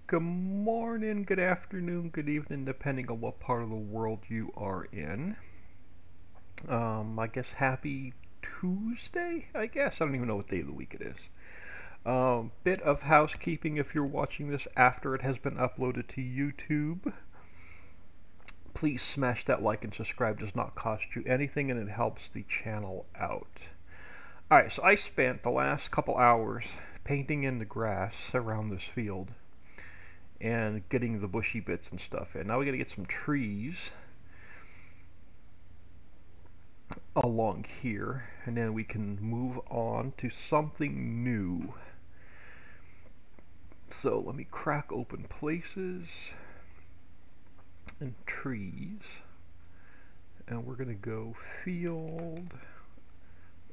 Good morning, good afternoon, good evening, depending on what part of the world you are in. I guess happy Tuesday, I guess. I don't even know what day of the week it is. Bit of housekeeping if you're watching this after it has been uploaded to YouTube. Please smash that like and subscribe. Does not cost you anything and it helps the channel out. Alright, so I spent the last couple hours painting in the grass around this field and getting the bushy bits and stuff in. Now we gotta get some trees along here, and then we can move on to something new. So let me crack open places and trees, and we're gonna go field.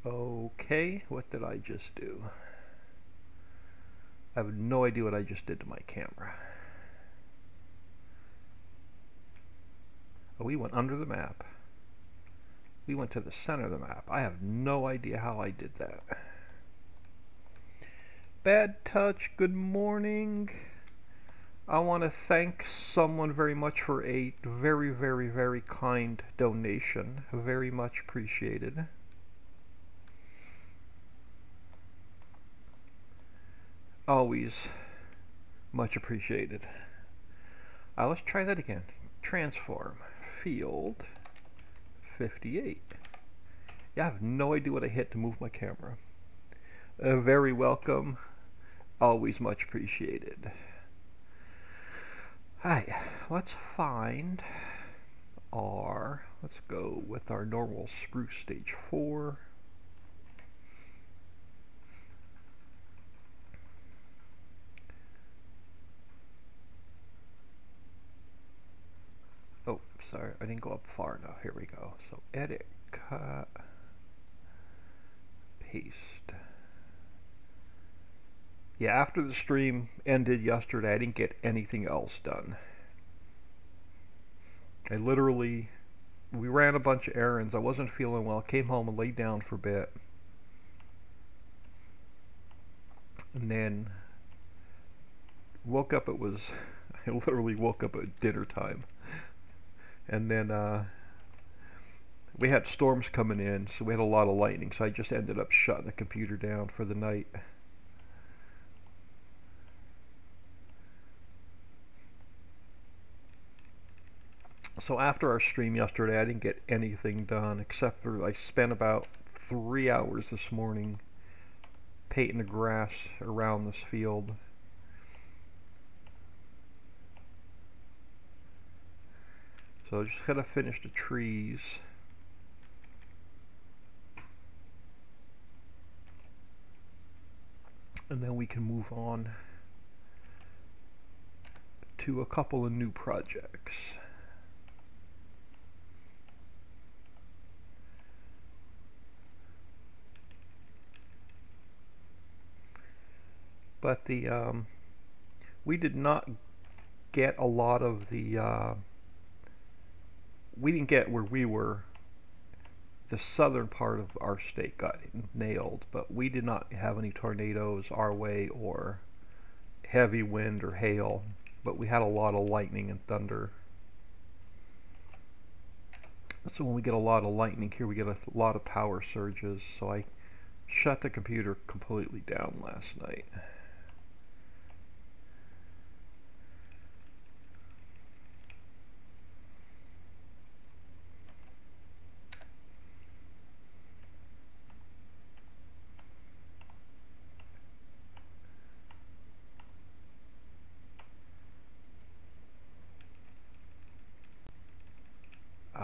Okay, what did I just do? I have no idea what I just did to my camera. Oh, we went under the map. We went to the center of the map. I have no idea how I did that. Bad Touch, good morning. I want to thank someone very much for a very, very, very kind donation. Very much appreciated. Always much appreciated. Let's try that again. Transform. Field 58. Yeah, I have no idea what I hit to move my camera. Very welcome. Always much appreciated. Alright, let's find let's go with our normal spruce stage 4. Oh, sorry, I didn't go up far enough. Here we go. So edit, cut, paste. Yeah, after the stream ended yesterday, I didn't get anything else done. We ran a bunch of errands. I wasn't feeling well. Came home and laid down for a bit. And then woke up, I literally woke up at dinner time. And then we had storms coming in, so we had a lot of lightning, so I just ended up shutting the computer down for the night. So after our stream yesterday, I didn't get anything done except for I spent about 3 hours this morning painting the grass around this field. So I just gotta finish the trees. And then we can move on to a couple of new projects. But we did not get a lot of we didn't get where we were. The southern part of our state got nailed, but we did not have any tornadoes our way or heavy wind or hail, but we had a lot of lightning and thunder. So when we get a lot of lightning here, we get a lot of power surges, so I shut the computer completely down last night.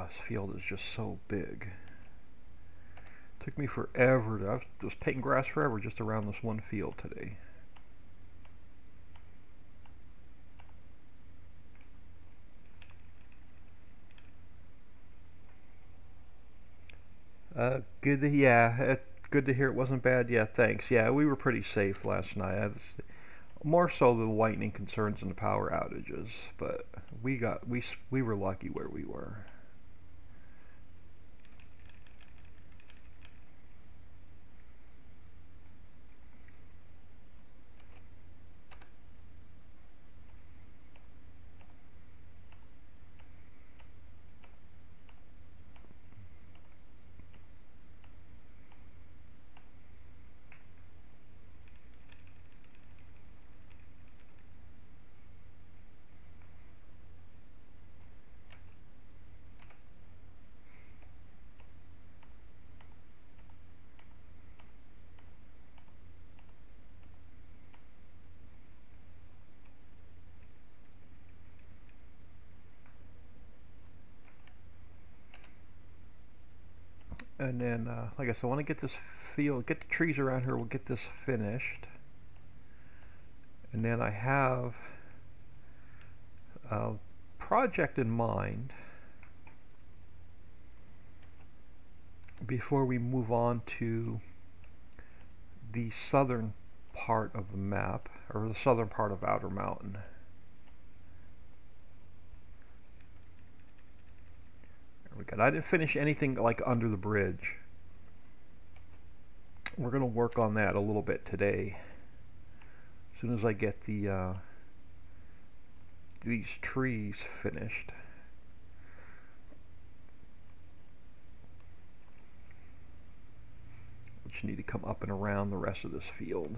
This field is just so big. Took me forever. I was painting grass forever just around this one field today. Good to good to hear it wasn't bad. Yeah, thanks. Yeah, we were pretty safe last night. More so the lightning concerns and the power outages, but we were lucky where we were. And then, like I said, I want to get this field, get the trees around here, we'll get this finished. And then I have a project in mind before we move on to the southern part of the map, or the southern part of Outer Mountain. There we go. I didn't finish anything like under the bridge. We're going to work on that a little bit today. As soon as I get the these trees finished. Which need to come up and around the rest of this field.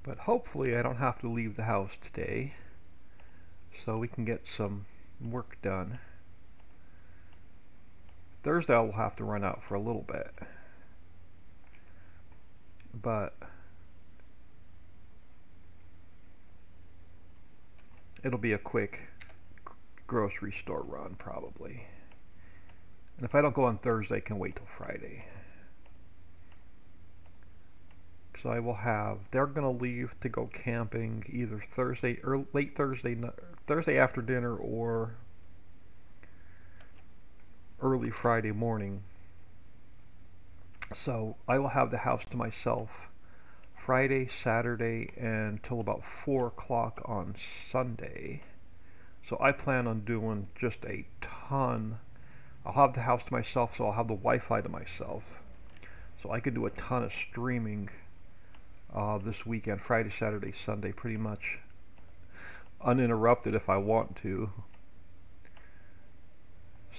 But hopefully I don't have to leave the house today, so we can get some work done. Thursday I will have to run out for a little bit, but it'll be a quick grocery store run probably. And if I don't go on Thursday, I can wait till Friday. So I will have, they're going to leave to go camping either Thursday or late Thursday after dinner, or early Friday morning. So I will have the house to myself Friday, Saturday, and till about 4 o'clock on Sunday. So I plan on doing just a ton. I'll have the house to myself, so I'll have the Wi-Fi to myself. So I can do a ton of streaming this weekend, Friday, Saturday, Sunday, pretty much uninterrupted if I want to.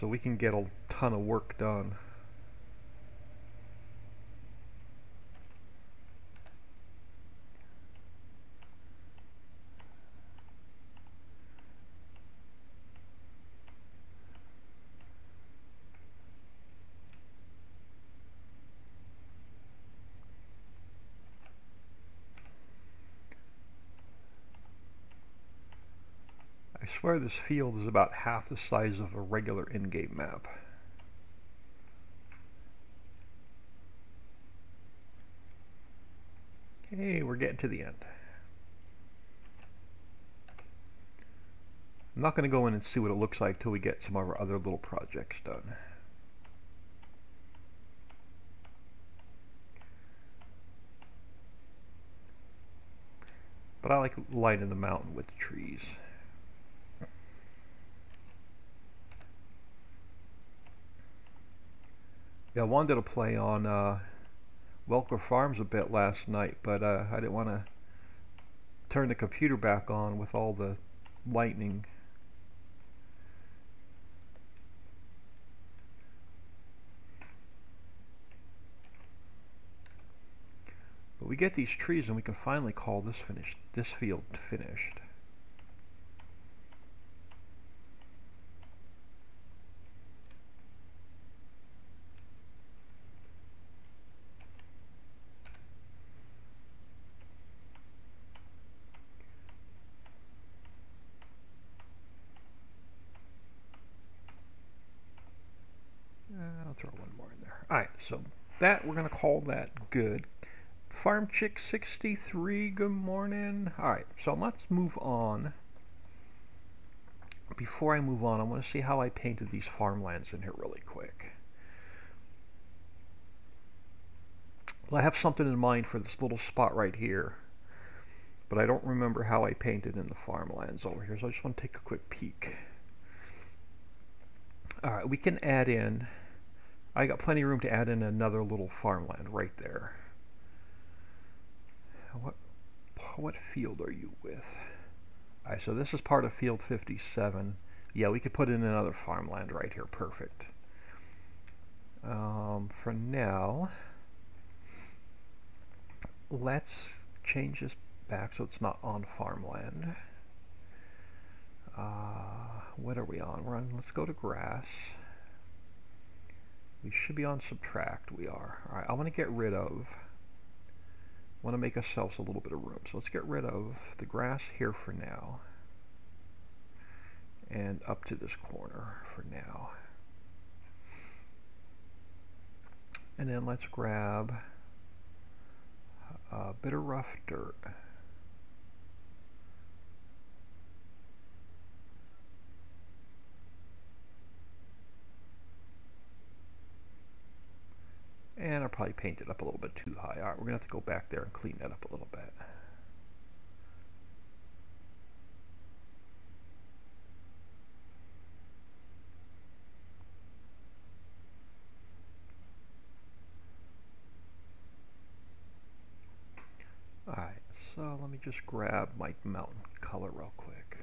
So we can get a ton of work done. I swear this field is about half the size of a regular in-game map. Hey, we're getting to the end. I'm not going to go in and see what it looks like till we get some of our other little projects done. But I like lighting the mountain with the trees. Yeah, I wanted to play on Welker Farms a bit last night, but I didn't want to turn the computer back on with all the lightning. But we get these trees and we can finally call this field finished. I'll throw one more in there. Alright, so that, we're going to call that good. Farm Chick 63, good morning. Alright, so let's move on. Before I move on, I want to see how I painted these farmlands in here really quick. Well, I have something in mind for this little spot right here, but I don't remember how I painted in the farmlands over here, so I just want to take a quick peek. Alright, we can add in, I got plenty of room to add in another little farmland right there. What what field are you with? Alright, so this is part of field 57. Yeah, we could put in another farmland right here. Perfect. For now, let's change this back so it's not on farmland. What are we on? We're on, let's go to grass. We should be on subtract. We are. Alright, I want to get rid of, want to make ourselves a little bit of room. So let's get rid of the grass here for now. And up to this corner for now. And then let's grab a bit of rough dirt. And I'll probably paint it up a little bit too high. Alright, we're going to have to go back there and clean that up a little bit. Alright, so let me just grab my mountain color real quick.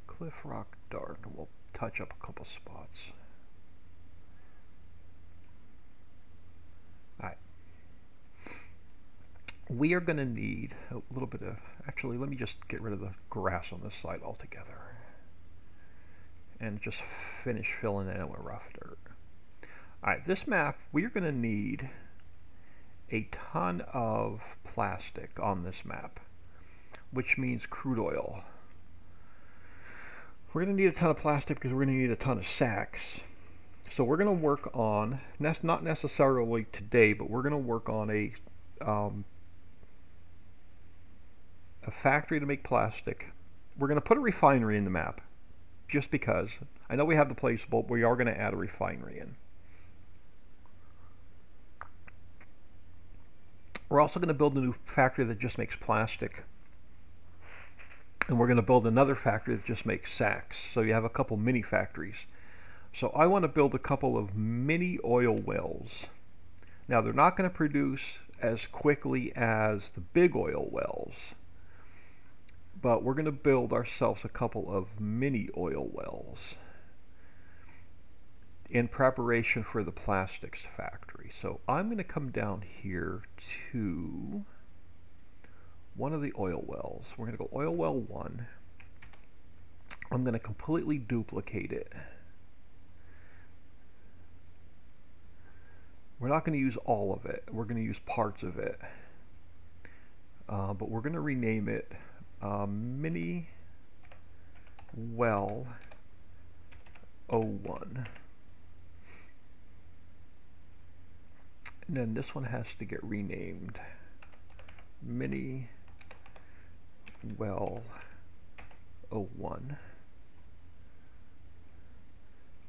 Cliff Rock Dark, and we'll touch up a couple spots. Alright. We are going to need a little bit of, actually let me just get rid of the grass on this side altogether. And just finish filling it in with rough dirt. Alright, this map, we are going to need a ton of plastic on this map, which means crude oil. We're going to need a ton of plastic because we're going to need a ton of sacks. So we're going to work on, that's not necessarily today, but we're going to work on a factory to make plastic. We're going to put a refinery in the map, just because. I know we have the place, but we are going to add a refinery in. We're also going to build a new factory that just makes plastic. And we're going to build another factory that just makes sacks. So you have a couple mini factories. So I want to build a couple of mini oil wells. Now they're not going to produce as quickly as the big oil wells. But we're going to build ourselves a couple of mini oil wells in preparation for the plastics factory. So I'm going to come down here to one of the oil wells. We're going to go oil well 1. I'm going to completely duplicate it. We're not going to use all of it. We're going to use parts of it. But we're going to rename it Mini Well 01. And then this one has to get renamed Mini Well 01.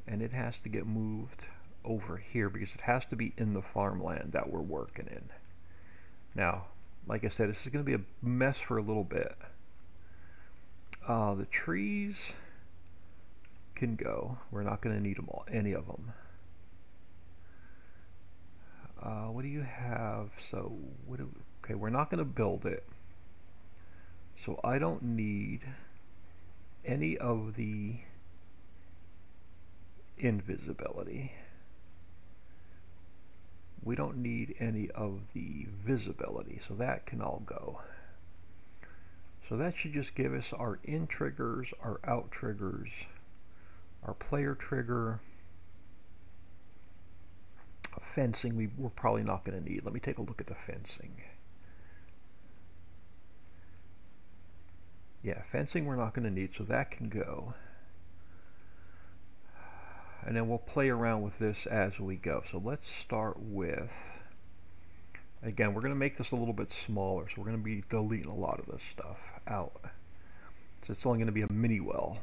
And it has to get moved over here because it has to be in the farmland that we're working in. Now, like I said, this is going to be a mess for a little bit. The trees can go. We're not going to need them all, any of them. What do you have? So, okay, we're not going to build it. So I don't need any of the invisibility. We don't need any of the visibility, so that can all go. So that should just give us our in triggers, our out triggers, our player trigger. Fencing we're probably not going to need. Let me take a look at the fencing. Yeah, fencing we're not going to need, so that can go. And then we'll play around with this as we go. So let's start with, again, we're going to make this a little bit smaller, so we're going to be deleting a lot of this stuff out. So it's only going to be a mini well.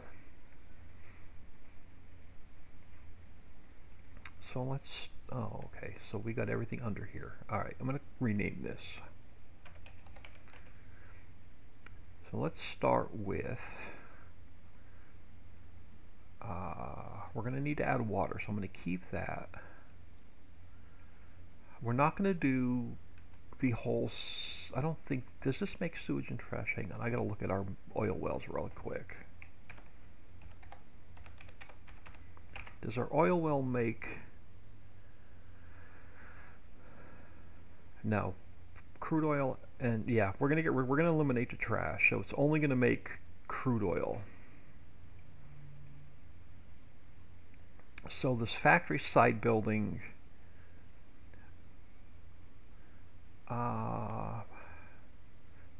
So let's, oh, okay, so we got everything under here. Alright, I'm going to rename this. So let's start with, we're going to need to add water, so I'm going to keep that. We're not going to do the whole... I don't think... Does this make sewage and trash? Hang on, I gotta look at our oil wells real quick. Does our oil well make... No. Crude oil and... Yeah, we're gonna eliminate the trash, so it's only gonna make crude oil. So this factory side building...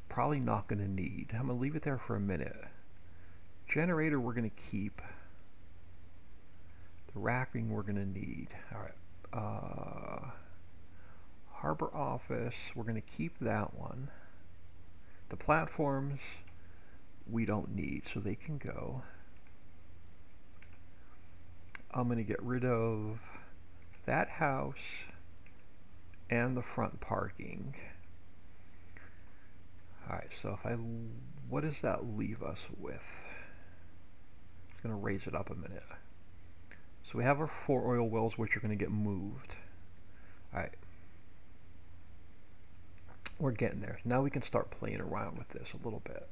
probably not going to need. I'm going to leave it there for a minute. Generator we're going to keep. The racking we're going to need. Alright. Harbor office, we're going to keep that one. The platforms we don't need, so they can go. I'm going to get rid of that house and the front parking. Alright, so if what does that leave us with? It's going to raise it up a minute. So we have our 4 oil wells which are going to get moved. Alright. We're getting there. Now we can start playing around with this a little bit.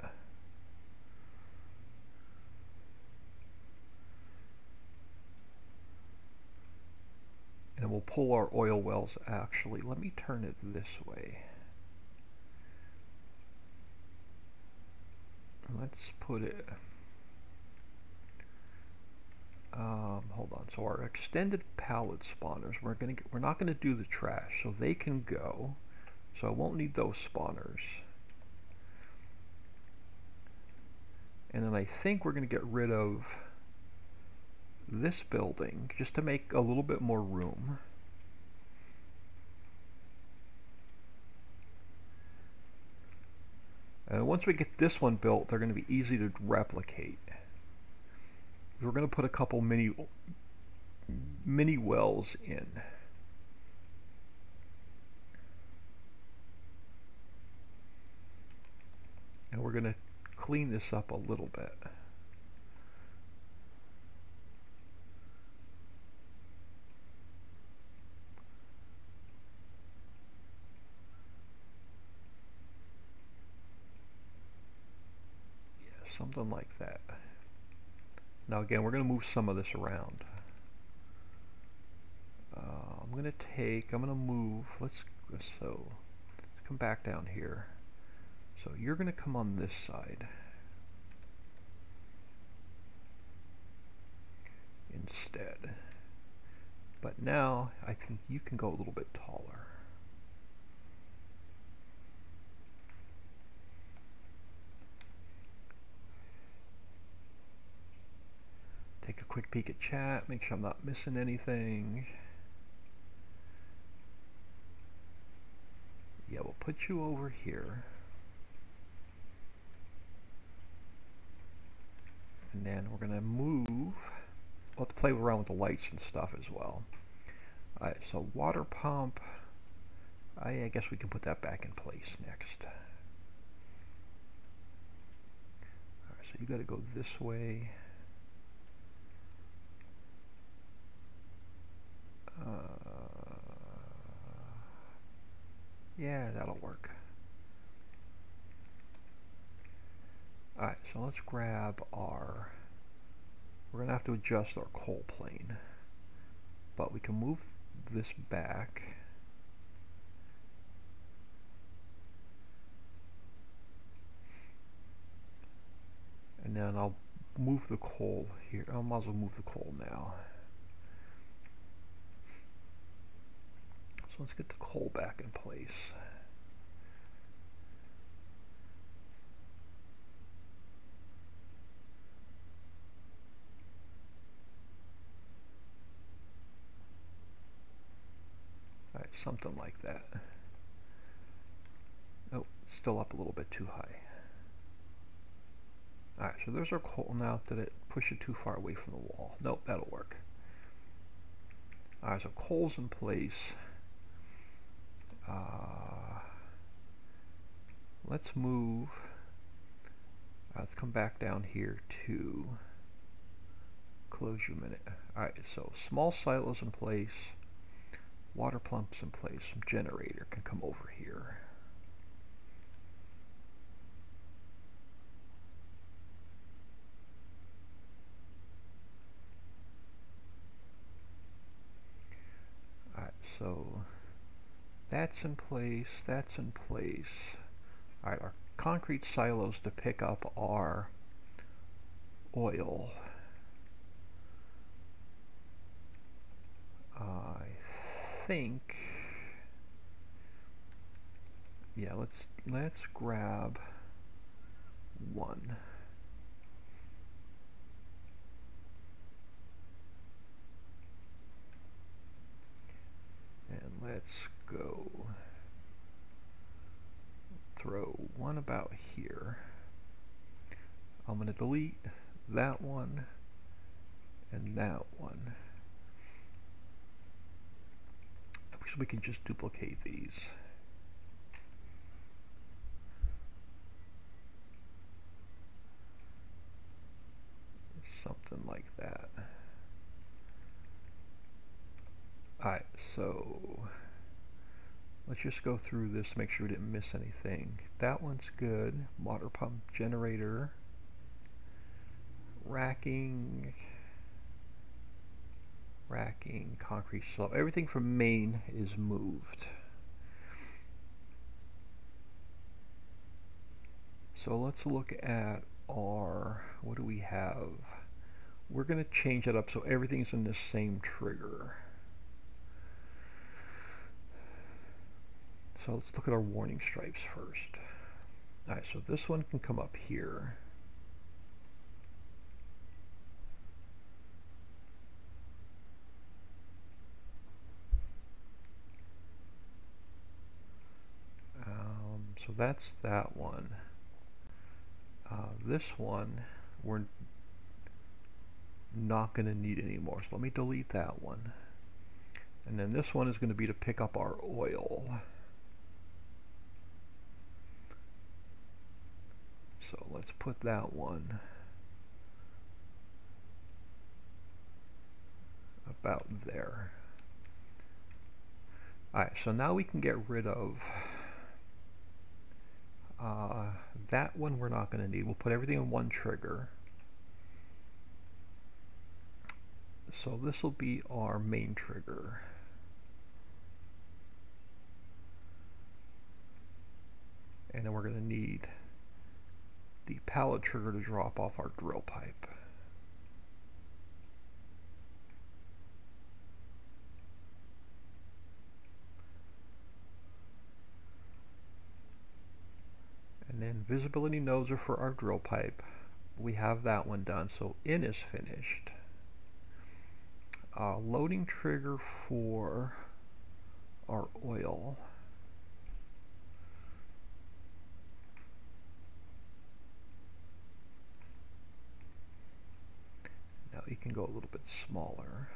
And we'll pull our oil wells. Actually, let me turn it this way. Let's put it... hold on. So our extended pallet spawners, we're not going to do the trash, so they can go. So I won't need those spawners. And then I think we're going to get rid of this building just to make a little bit more room. And once we get this one built, they're going to be easy to replicate. We're going to put a couple mini wells in. And we're going to clean this up a little bit. Yeah, something like that. Now again, we're going to move some of this around. I'm going to move, let's come back down here. So you're going to come on this side instead. But now I think you can go a little bit taller. Take a quick peek at chat, make sure I'm not missing anything. Yeah, we'll put you over here. And then we're going to move. We'll have to play around with the lights and stuff as well. Alright, so water pump. I guess we can put that back in place next. Alright, so you got to go this way. Yeah, that'll work. Alright, so let's grab our... We're going to have to adjust our coal plane. But we can move this back. And then I'll move the coal here. I might as well move the coal now. So let's get the coal back in place. Alright, something like that. Oh, still up a little bit too high. Alright, so there's our coal. Now, did it push it too far away from the wall? Nope, that'll work. Alright, so coal's in place. Let's move. Let's come back down here to close you a minute. Alright, so small silos in place. Water pump's in place. Some generator can come over here. Alright, so that's in place, that's in place. Alright, our concrete silos to pick up our oil. I think, yeah, let's grab one. And let's go throw one about here. I'm going to delete that one and that one. So we can just duplicate these. Something like that. Alright, so let's just go through this, make sure we didn't miss anything. That one's good. Water pump, generator, racking, concrete slab. Everything from main is moved. So let's look at our, what do we have? We're going to change that up so everything's in the same trigger. So let's look at our warning stripes first. Alright, so this one can come up here. So that's that one. This one we're not going to need anymore. So let me delete that one. And then this one is going to be to pick up our oil. So let's put that one about there. Alright, so now we can get rid of that one we're not going to need. We'll put everything in one trigger. So this will be our main trigger. And then we're going to need the pallet trigger to drop off our drill pipe. And then visibility nodes are for our drill pipe. We have that one done, so in is finished. Loading trigger for our oil. Now you can go a little bit smaller.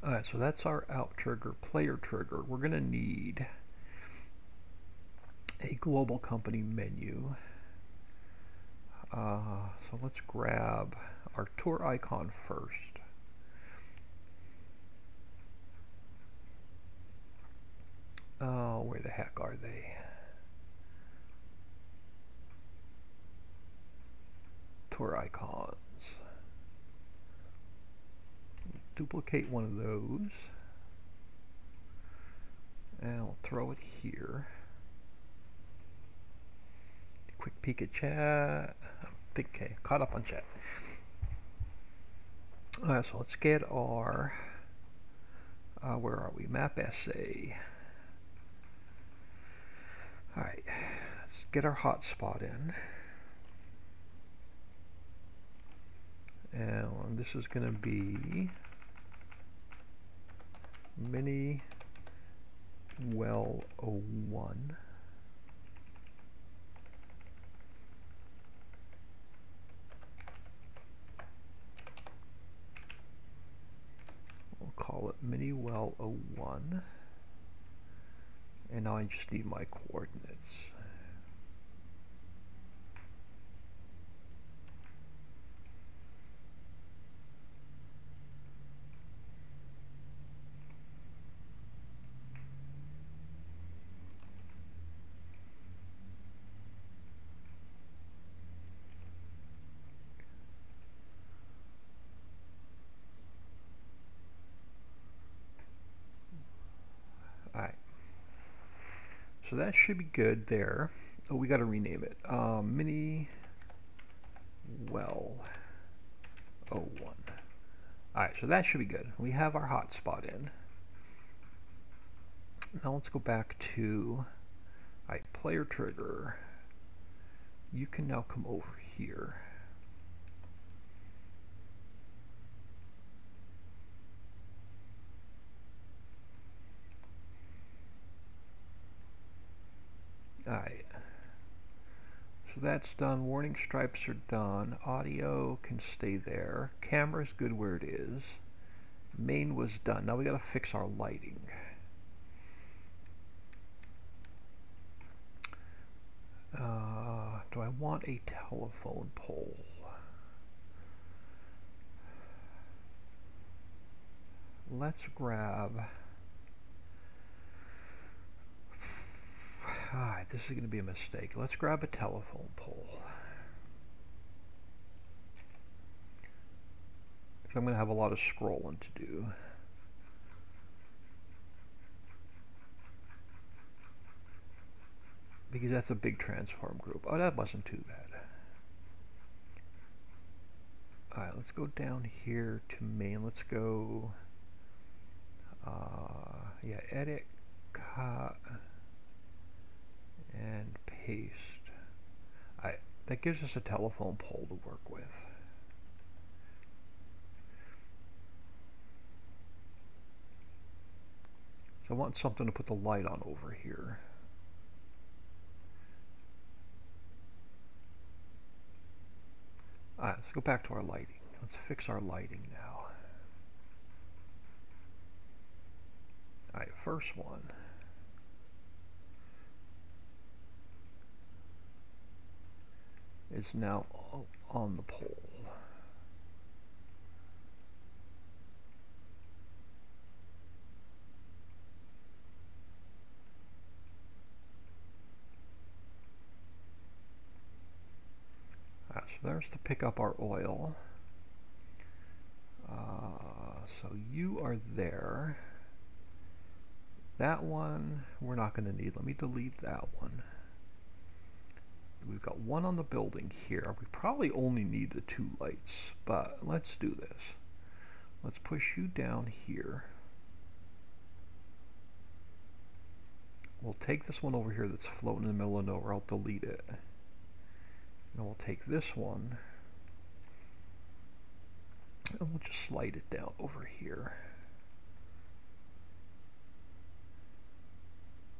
Alright, so that's our out trigger, player trigger. We're going to need a global company menu. So let's grab our tour icon first. Oh, where the heck are they? Tour icons. Duplicate one of those. And we'll throw it here. Quick peek at chat. Okay, caught up on chat. Alright, so let's get our, where are we? Map essay. Alright, let's get our hotspot in. And this is going to be Mini Well 01. We'll call it Mini Well 01. And now I just need my coordinates. so that should be good there. Oh, we got to rename it. Mini well 01. Alright, so that should be good. We have our hotspot in. Now let's go back to player trigger. You can now come over here. Alright. So that's done. Warning stripes are done. Audio can stay there. Camera's good where it is. Main was done. Now we gotta fix our lighting. Do I want a telephone pole? Let's grab... this is going to be a mistake. Let's grab a telephone pole. Because I'm going to have a lot of scrolling to do. Because that's a big transform group. Oh, that wasn't too bad. Alright, let's go down here to main. Let's go... yeah, edit, cut... and paste. That gives us a telephone pole to work with. So I want something to put the light on over here. Alright, let's go back to our lighting. Let's fix our lighting now. Alright, first one. Is now on the pole. So there's to pick up our oil. So you are there. That one we're not going to need. Let me delete that one. We've got one on the building here. We probably only need the 2 lights, but let's do this. Let's push you down here. We'll take this one over here that's floating in the middle of nowhere. I'll delete it. And we'll take this one and we'll just slide it down over here.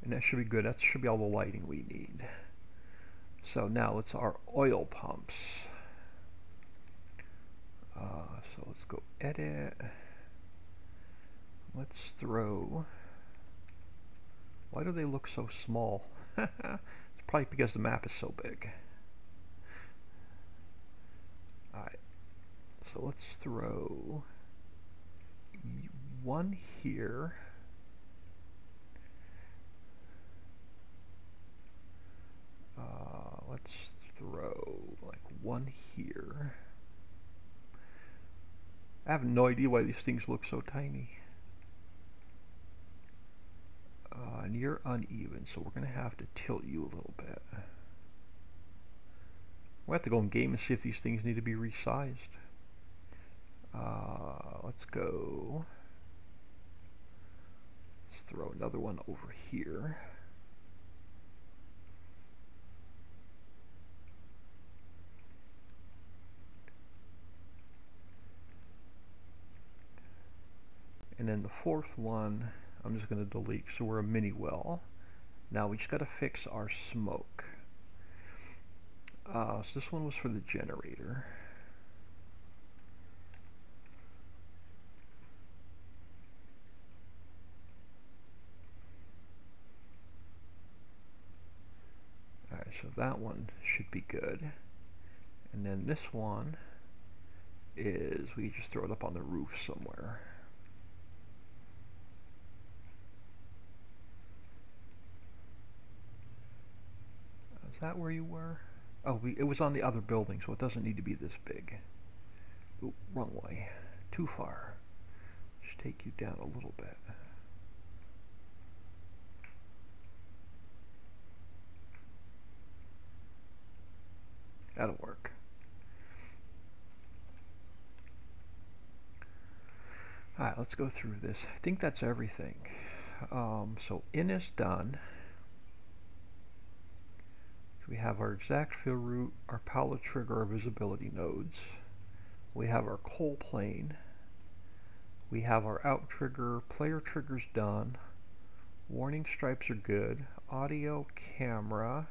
And that should be good. That should be all the lighting we need. So now it's our oil pumps. So let's go edit. Let's throw... Why do they look so small? It's probably because the map is so big. Alright. So let's throw one here. Let's throw like one here. I have no idea why these things look so tiny. And you're uneven, so we're going to have to tilt you a little bit. We'll have to go in game and see if these things need to be resized. Let's go. Let's throw another one over here. And then the fourth one, I'm just going to delete, so we're a mini well. Now we just got to fix our smoke. So this one was for the generator. Alright, so that one should be good. And then this one is, we just throw it up on the roof somewhere. Is that where you were? Oh, it was on the other building, so it doesn't need to be this big. Oop, wrong way. Too far. Just take you down a little bit. That'll work. Alright, let's go through this. I think that's everything. So in is done. We have our exact fill route, our palette trigger, our visibility nodes. We have our coal plane. We have our out trigger, player triggers done. Warning stripes are good. Audio, camera.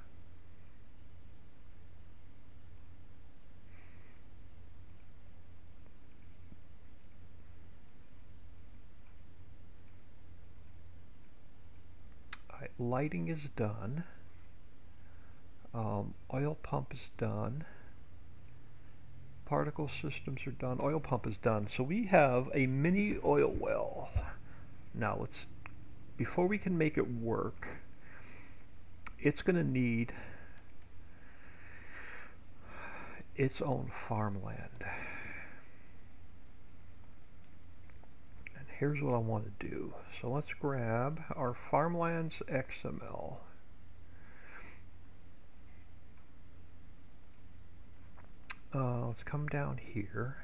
Alright, lighting is done. Oil pump is done. Particle systems are done. Oil pump is done. So we have a mini oil well. Now before we can make it work, it's going to need its own farmland. And here's what I want to do. So let's grab our farmlands XML. Let's come down here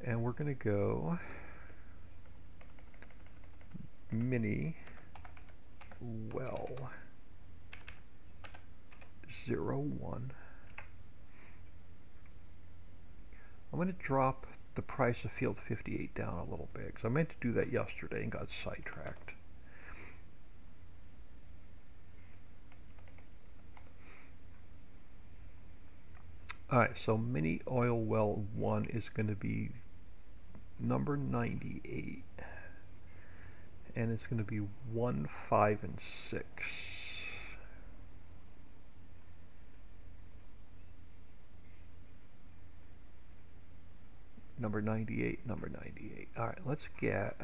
and we're going to go mini well 01. I'm going to drop the price of field 58 down a little bit because I meant to do that yesterday and got sidetracked. Alright, so mini oil well 1 is going to be number 98. And it's going to be 1, 5, and 6. Number 98, number 98. Alright, let's get...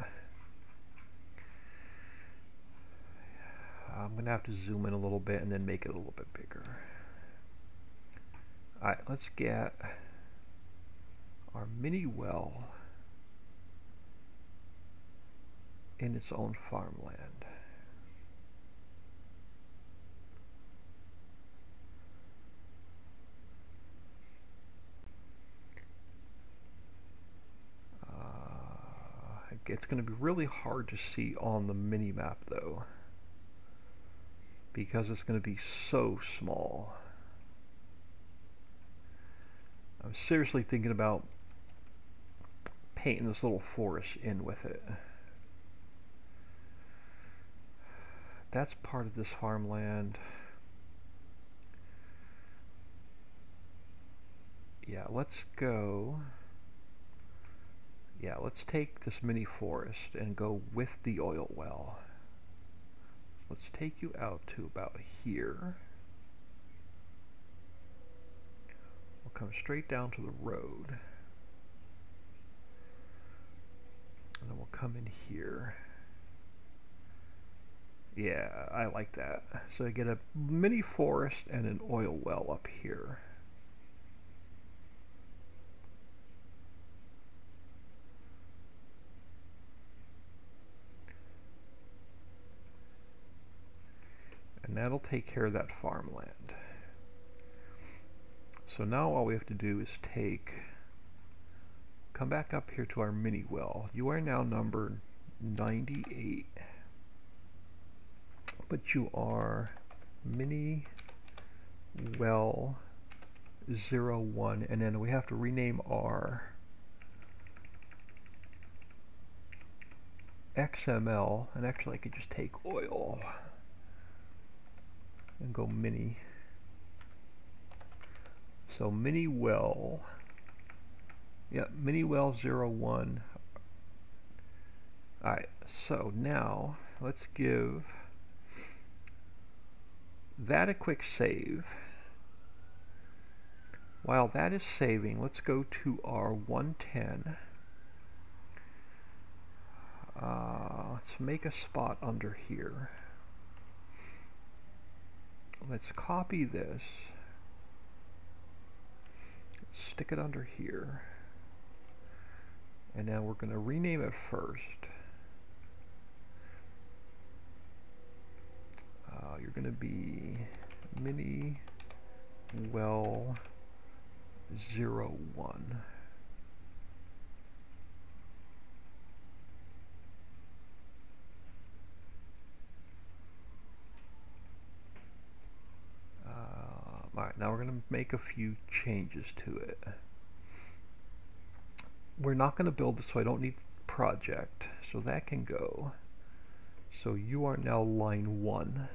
I'm going to have to zoom in a little bit and then make it a little bit bigger. Alright, let's get our mini well in its own farmland. It's going to be really hard to see on the mini map though, because it's going to be so small. I'm seriously thinking about painting this little forest in with it. That's part of this farmland. Yeah, let's go. Yeah, let's take this mini forest and go with the oil well. Let's take you out to about here. We'll come straight down to the road. And then we'll come in here. Yeah, I like that. So I get a mini forest and an oil well up here. And that'll take care of that farmland. So now all we have to do is come back up here to our mini well. You are now numbered 98. But you are mini well 01, and then we have to rename our XML, and actually I could just take oil and go mini. So mini well, yeah, mini well 01. Alright, so now let's give that a quick save. While that is saving, let's go to our 110. Let's make a spot under here. Let's copy this. Stick it under here. And now we're going to rename it first. You're going to be mini well 01. Alright, now we're going to make a few changes to it. We're not going to build it, so I don't need project, so that can go. So you are now line 1.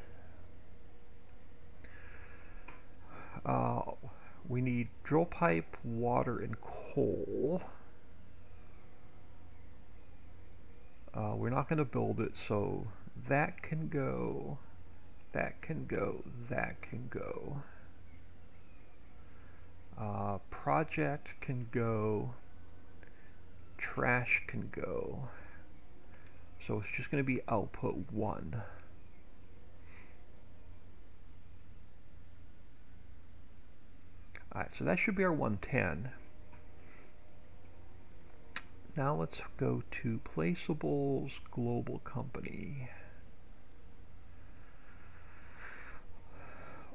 We need drill pipe, water, and coal. We're not going to build it, so that can go, that can go, that can go. Project can go, trash can go. So it's just going to be output 1. Alright, so that should be our 110. Now let's go to Placeables, Global Company.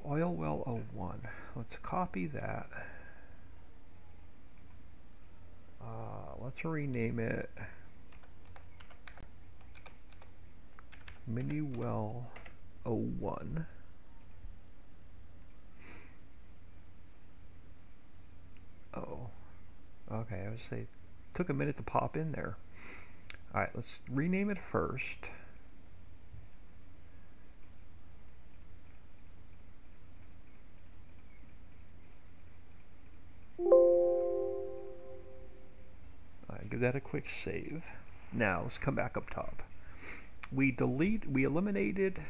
Oil well 01. Let's copy that. Let's rename it Mini Well 01. Oh, okay. I was say took a minute to pop in there. All right, let's rename it first. Give that a quick save. Now let's come back up top. We eliminated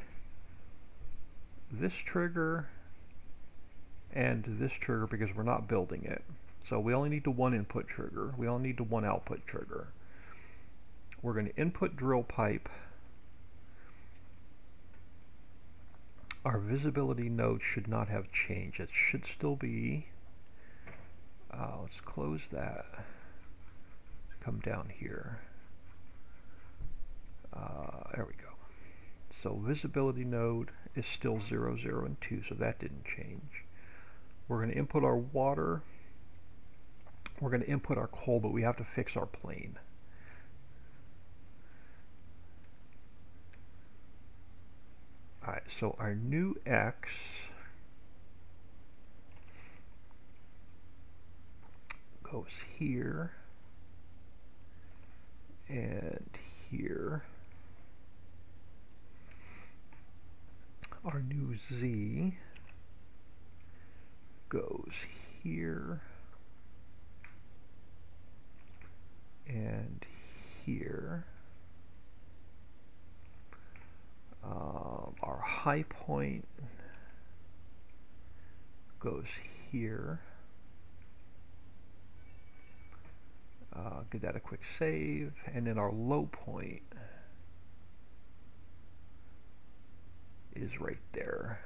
this trigger and this trigger because we're not building it. So we only need the 1 input trigger. We only need the 1 output trigger. We're going to input drill pipe. Our visibility node should not have changed. It should still be, let's close that. Come down here. There we go. So visibility node is still 0, 0, and 2, so that didn't change. We're going to input our water. We're going to input our coal, but we have to fix our plane. Alright, so our new X goes here and here. Our new Z goes here and here. Our high point goes here. Give that a quick save, and then our low point is right there.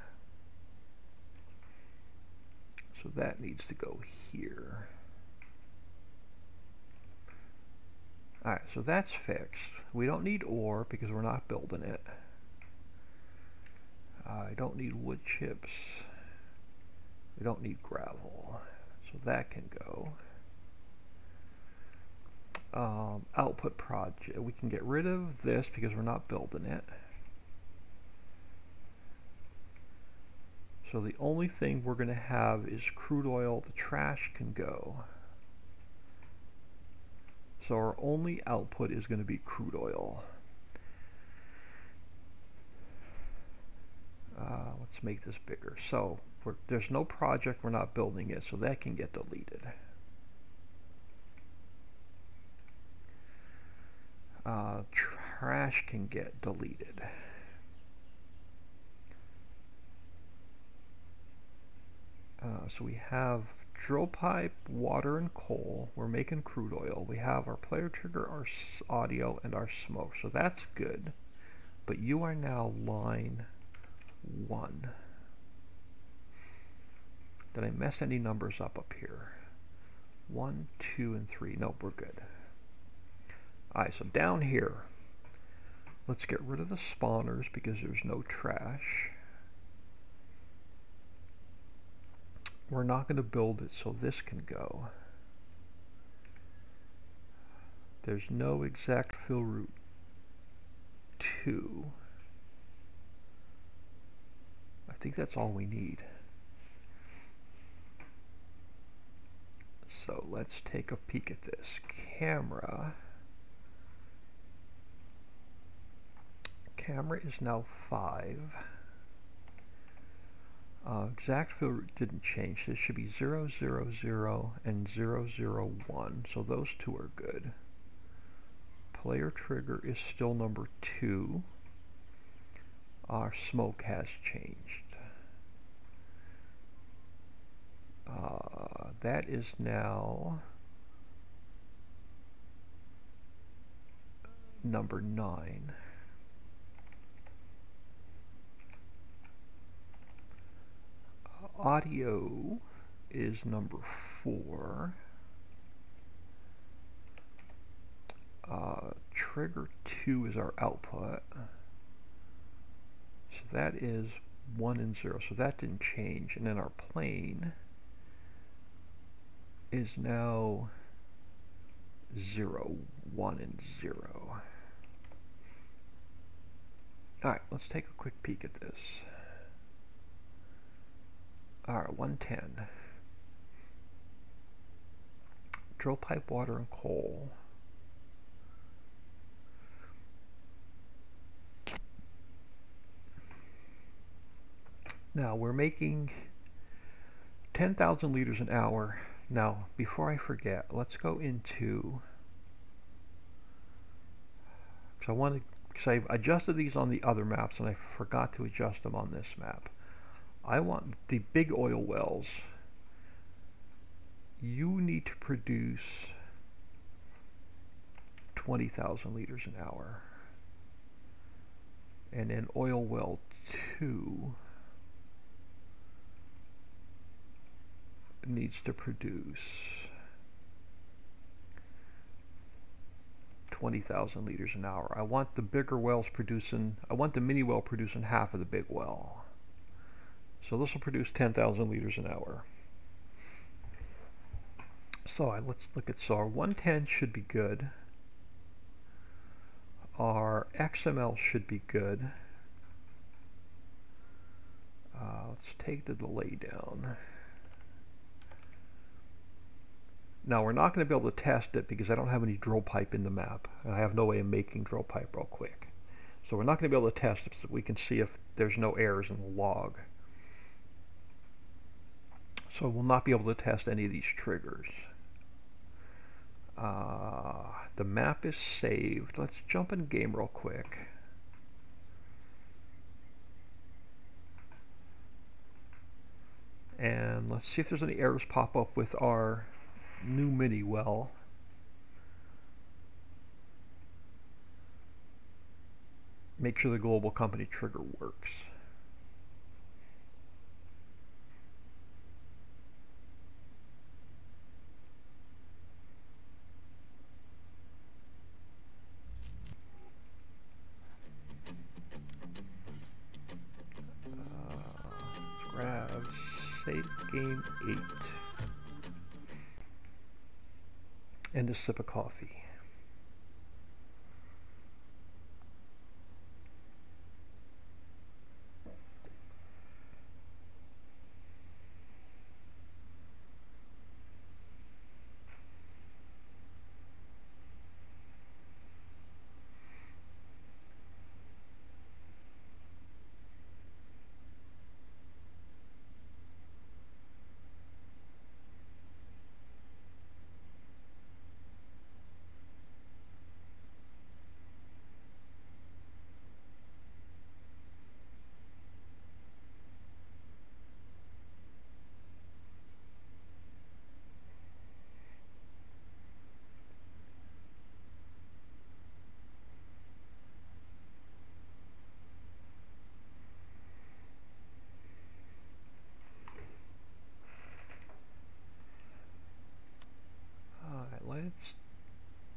So that needs to go here. Alright, so that's fixed. We don't need ore because we're not building it. I don't need wood chips. We don't need gravel. So that can go. Output project. We can get rid of this because we're not building it. So the only thing we're going to have is crude oil. The trash can go. So our only output is going to be crude oil. Let's make this bigger. So there's no project, we're not building it, so that can get deleted. Trash can get deleted. So we have drill pipe, water, and coal. We're making crude oil. We have our player trigger, our audio, and our smoke. So that's good. But you are now line 1. Did I mess any numbers up here? 1, 2, and 3. Nope, we're good. Alright, so down here, let's get rid of the spawners because there's no trash. we're not going to build it so this can go. There's no exact fill route 2. I think that's all we need. So let's take a peek at this. Camera is now 5. Exact fill route didn't change. This should be 0, 0, 0, and 0, 0, 1. So those two are good. Player trigger is still number 2. Our smoke has changed. That is now number 9. Audio is number 4. Trigger 2 is our output. So that is 1 and 0. So that didn't change. And then our plane is now 0, 1, and 0. Alright, let's take a quick peek at this. Alright, 110. Drill pipe, water, and coal. Now we're making 10,000 liters an hour. Now, before I forget, let's go into, because I adjusted these on the other maps and I forgot to adjust them on this map. I want the big oil wells. You need to produce 20,000 liters an hour. And then oil well 2 needs to produce 20,000 liters an hour. I want the bigger wells producing, I want the mini well producing half of the big well. So this will produce 10,000 liters an hour. So let's look at, so our 110 should be good. Our XML should be good. Let's take the delay down. Now we're not going to be able to test it because I don't have any drill pipe in the map, and I have no way of making drill pipe real quick. So we're not going to be able to test it so we can see if there's no errors in the log. So we'll not be able to test any of these triggers. The map is saved. Let's jump in game real quick. And let's see if there's any errors pop up with our new mini well. Make sure the global company trigger works. Let's grab save game 8 and a sip of coffee.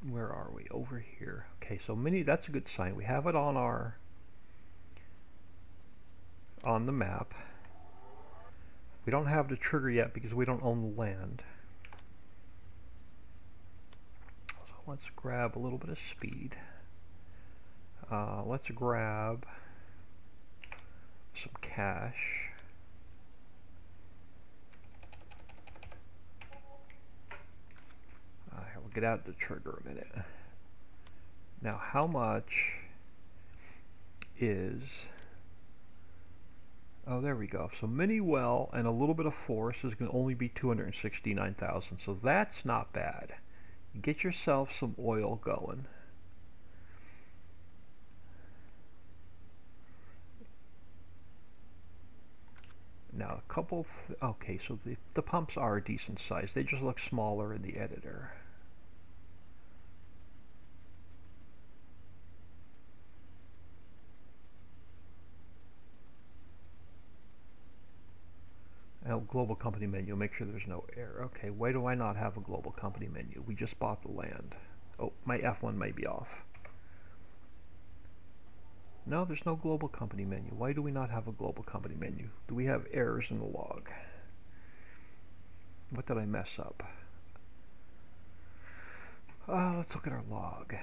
Where are we? Over here. Okay, so mini, that's a good sign. We have it on the map. We don't have the trigger yet because we don't own the land. So let's grab a little bit of speed. Let's grab some cash. We'll get out the trigger a minute. Now, how much is... Oh, there we go. So mini well and a little bit of force is going to only be 269,000. So that's not bad. Get yourself some oil going. Now a couple, okay, so the pumps are a decent size. They just look smaller in the editor. Now, global company menu, make sure there's no error. Okay, why do I not have a global company menu? We just bought the land. Oh, my F1 may be off. No, there's no global company menu. Why do we not have a global company menu? Do we have errors in the log? What did I mess up? Let's look at our log.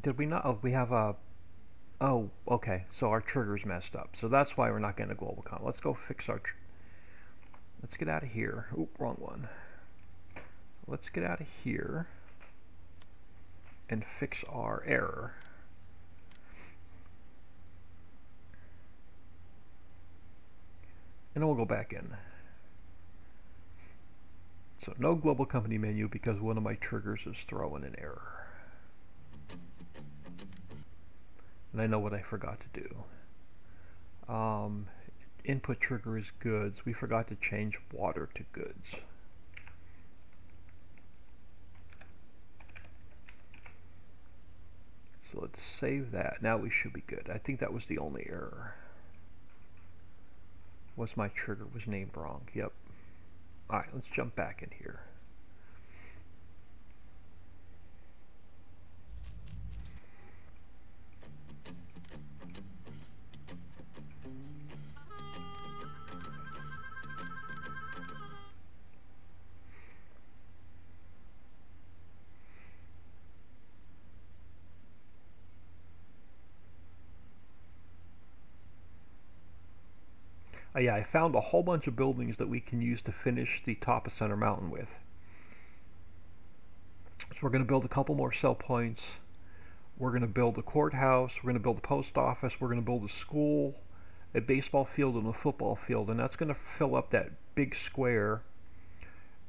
Did we not? Oh, we have a... Oh, okay. So our trigger's messed up. So that's why we're not getting a global comp. Let's go fix our... Let's get out of here. Oop, wrong one. Let's get out of here and fix our error. And then we'll go back in. So no global company menu because one of my triggers is throwing an error. And I know what I forgot to do. Input trigger is goods. We forgot to change water to goods. So let's save that. Now we should be good. I think that was the only error. What's my trigger was named wrong. Yep. Alright, let's jump back in here. Yeah, I found a whole bunch of buildings that we can use to finish the top of Center Mountain with. So we're going to build a couple more cell points. We're going to build a courthouse. We're going to build a post office. We're going to build a school, a baseball field, and a football field. And that's going to fill up that big square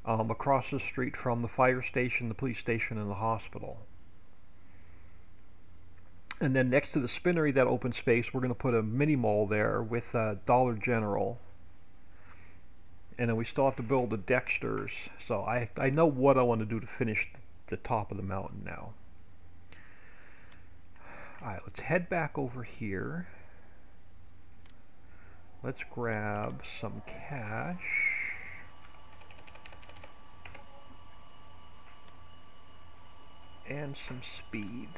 across the street from the fire station, the police station, and the hospital. And then next to the spinnery, that open space, we're going to put a mini mall there with Dollar General. And then we still have to build a Dexter's. So I know what I want to do to finish the top of the mountain now. Alright, let's head back over here. Let's grab some cash. And some speed.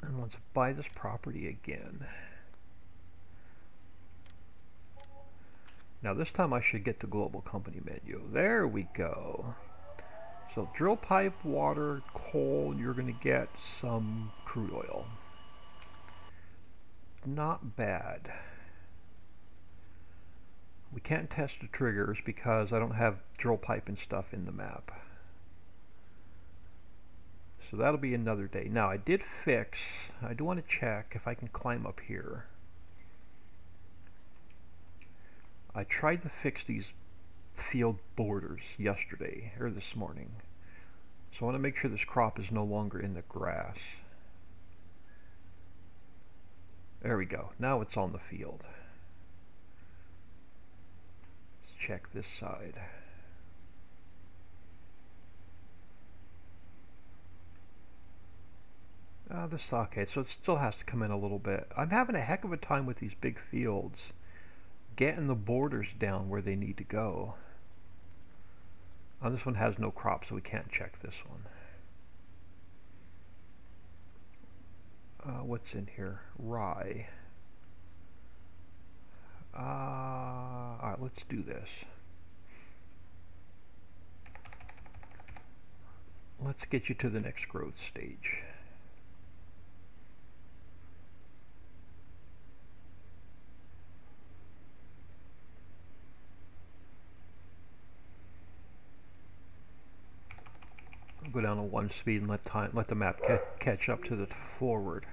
And let's buy this property again. Now this time I should get the global company menu. There we go. So drill pipe, water, coal, and you're going to get some crude oil. Not bad. We can't test the triggers because I don't have drill pipe and stuff in the map. So that'll be another day. Now I do want to check if I can climb up here. I tried to fix these field borders yesterday, or this morning. So I want to make sure this crop is no longer in the grass. There we go. Now it's on the field. Let's check this side. Okay, so it still has to come in a little bit. I'm having a heck of a time with these big fields, getting the borders down where they need to go. This one has no crop, so we can't check this one. What's in here? Rye. Alright, let's do this. Let's get you to the next growth stage. Go down to 1 speed and let the map catch up to the forward.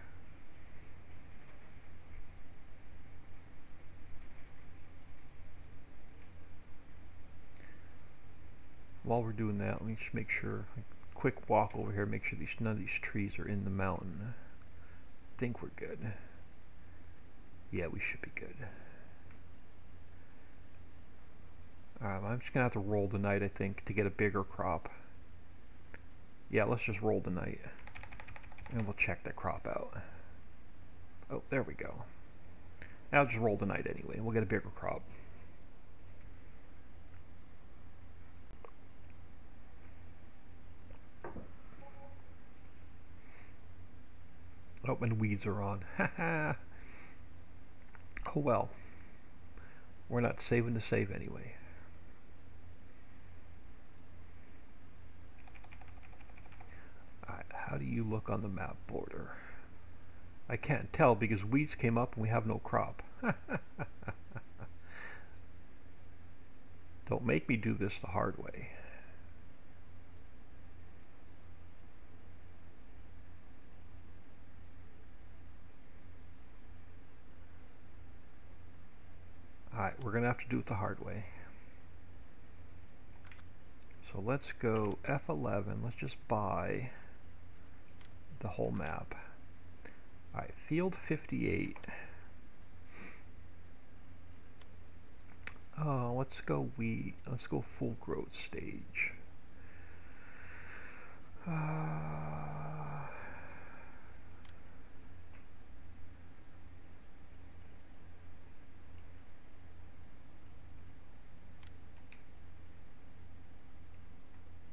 While we're doing that, let me just make sure, quick walk over here, make sure none of these trees are in the mountain. I think we're good. Yeah, we should be good. Alright, I'm just gonna have to roll the night, I think, to get a bigger crop. Yeah, let's just roll the night. And we'll check that crop out. Oh, there we go. I'll just roll the night anyway, and we'll get a bigger crop. Oh, and weeds are on. Haha. Oh well. We're not saving to save anyway. Alright, how do you look on the map border? I can't tell because weeds came up and we have no crop. Don't make me do this the hard way. Alright, we're going to have to do it the hard way. So let's go F11. Let's just buy the whole map. Alright, field 58. Let's go let's go full growth stage.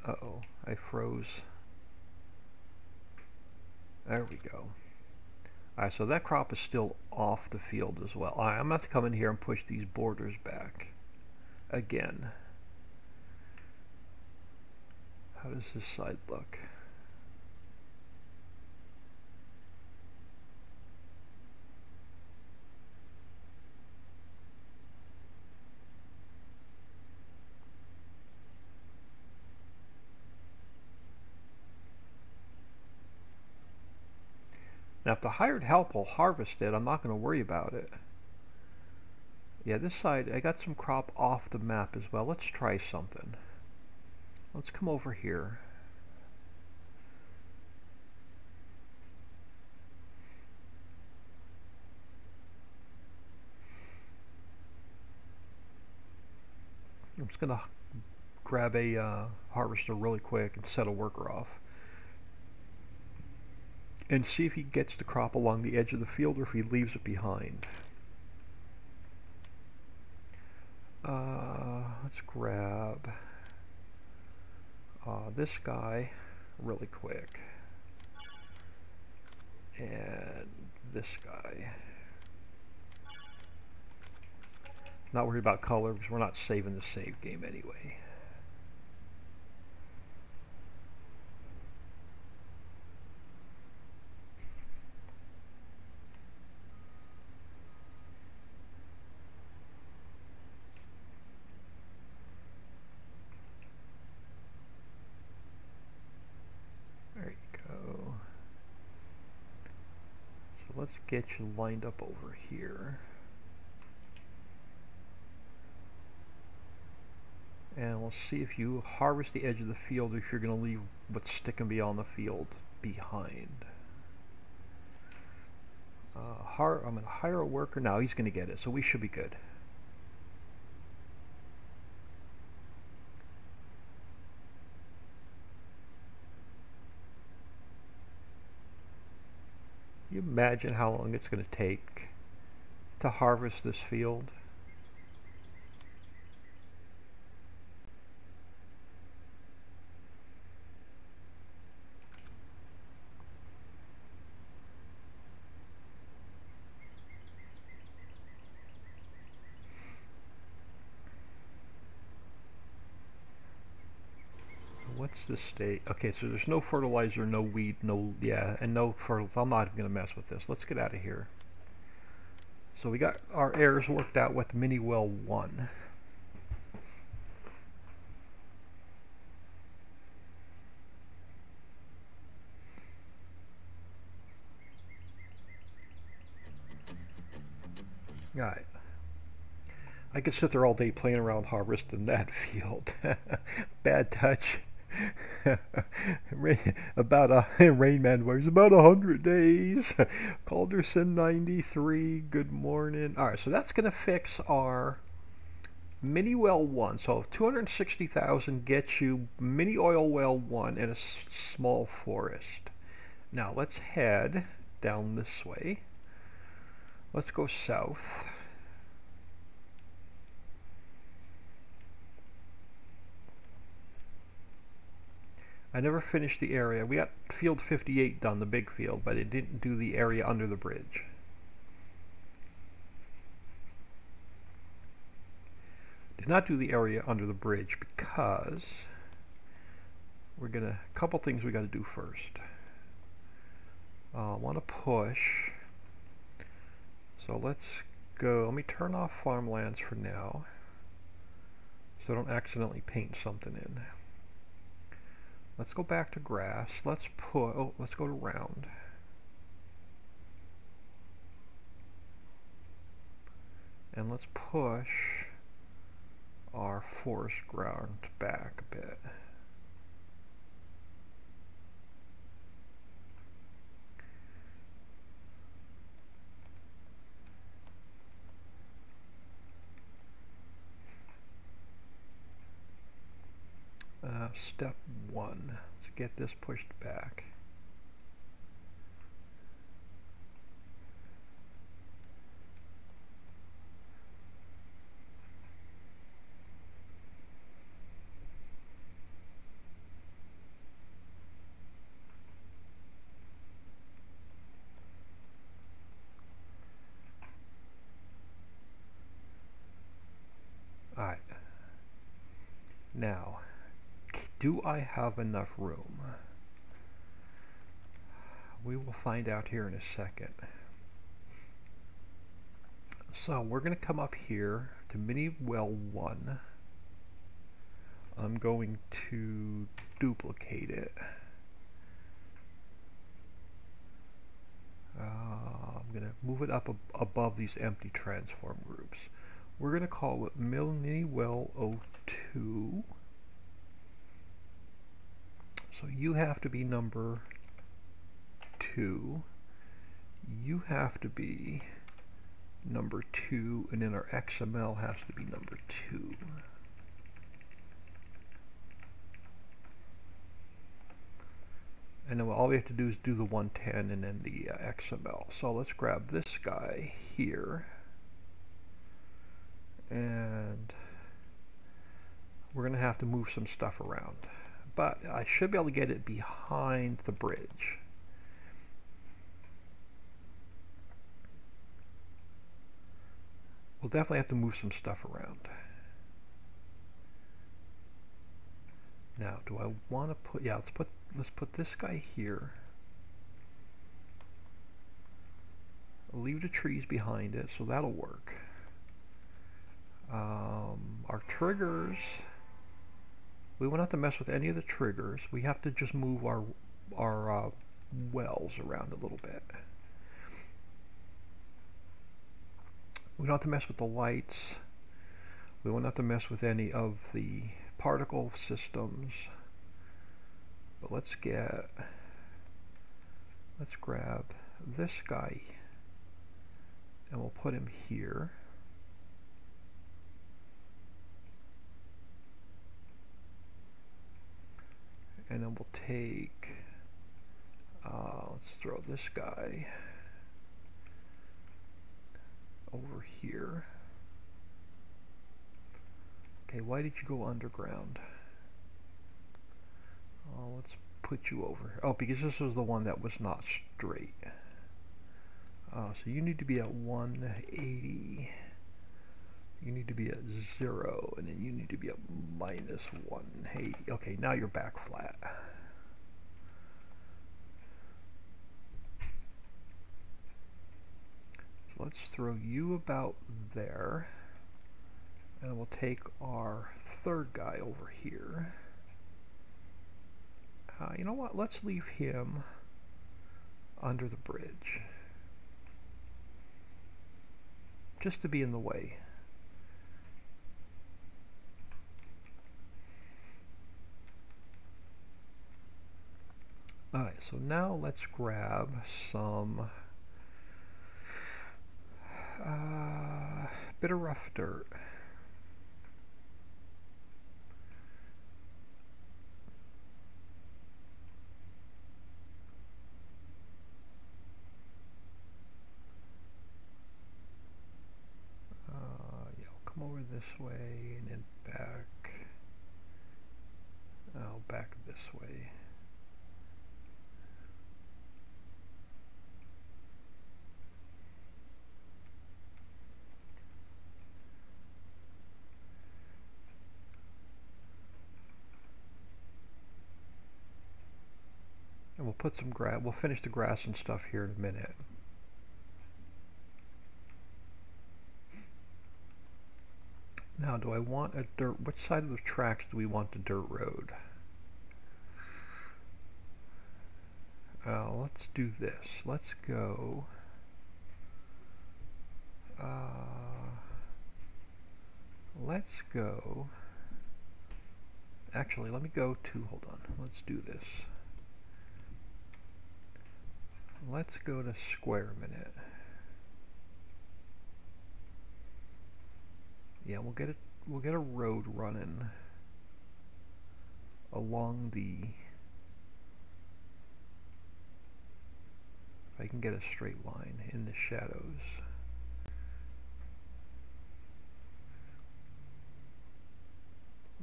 Uh-oh, I froze. There we go. Alright, so that crop is still off the field as well. Alright, I'm going to have to come in here and push these borders back again. How does this side look? Now if the hired help will harvest it, I'm not going to worry about it. Yeah, this side, I got some crop off the map as well. Let's try something. Let's come over here. I'm just going to grab a harvester really quick and set a worker off. And see if he gets the crop along the edge of the field or if he leaves it behind. Let's grab this guy really quick. And this guy. Not worried about color because we're not saving the save game anyway. Let's get you lined up over here. And we'll see if you harvest the edge of the field or if you're going to leave what's sticking beyond the field behind. I'm going to hire a worker now. He's going to get it, so we should be good. Can you imagine how long it's going to take to harvest this field? this state? Okay, so there's no fertilizer, no weed, no, yeah, and no fertilizer. I'm not going to mess with this. Let's get out of here. So we got our errors worked out with mini well 1. Alright. I could sit there all day playing around harvesting that field. Bad touch. About Rainman was about 100 days. Calderson 93. Good morning. All right, so that's gonna fix our mini well 1. So 260,000 gets you mini oil well 1 in a small forest. Now let's head down this way. Let's go south. I never finished the area. We got field 58 done, the big field, but it didn't do the area under the bridge. Did not do the area under the bridge because we're gonna, a couple things we got to do first. I want to push. So let's go. Let me turn off farmlands for now, so I don't accidentally paint something in. Let's go back to grass. Let's put, oh, let's go to round. And let's push our forest ground back a bit. Step 1. Let's get this pushed back. All right. Now, do I have enough room? We will find out here in a second. So we're going to come up here to mini well 1. I'm going to duplicate it. I'm going to move it up above these empty transform groups. We're going to call it mini well 02. So you have to be number 2. You have to be number 2, and then our XML has to be number 2. And then all we have to do is do the 110 and then the XML. So let's grab this guy here, and we're going to have to move some stuff around. But I should be able to get it behind the bridge. We'll definitely have to move some stuff around. Now, do I want to put, yeah, let's put this guy here. I'll leave the trees behind it, so that'll work. Our triggers, we won't have to mess with any of the triggers. We have to just move our wells around a little bit. We don't have to mess with the lights. We won't have to mess with any of the particle systems. But let's grab this guy and we'll put him here. And then we'll take, let's throw this guy over here. Okay, why did you go underground? Let's put you over. Oh, because this was the one that was not straight. So you need to be at 180 You need to be at 0, and then you need to be at -1. Hey, okay, now you're back flat. So let's throw you about there, and we'll take our third guy over here. You know what? Let's leave him under the bridge, just to be in the way. Alright, so now let's grab some bit of rough dirt. Yeah, I'll come over this way and then back. Back this way. And we'll put some grass, we'll finish the grass and stuff here in a minute. Now, do I want a dirt, which side of the tracks do we want the dirt road? Let's do this. Let's go, actually, let me go to, hold on, let's do this. Let's go to square a minute. Yeah, we'll get a road running along the, if I can get a straight line in the shadows.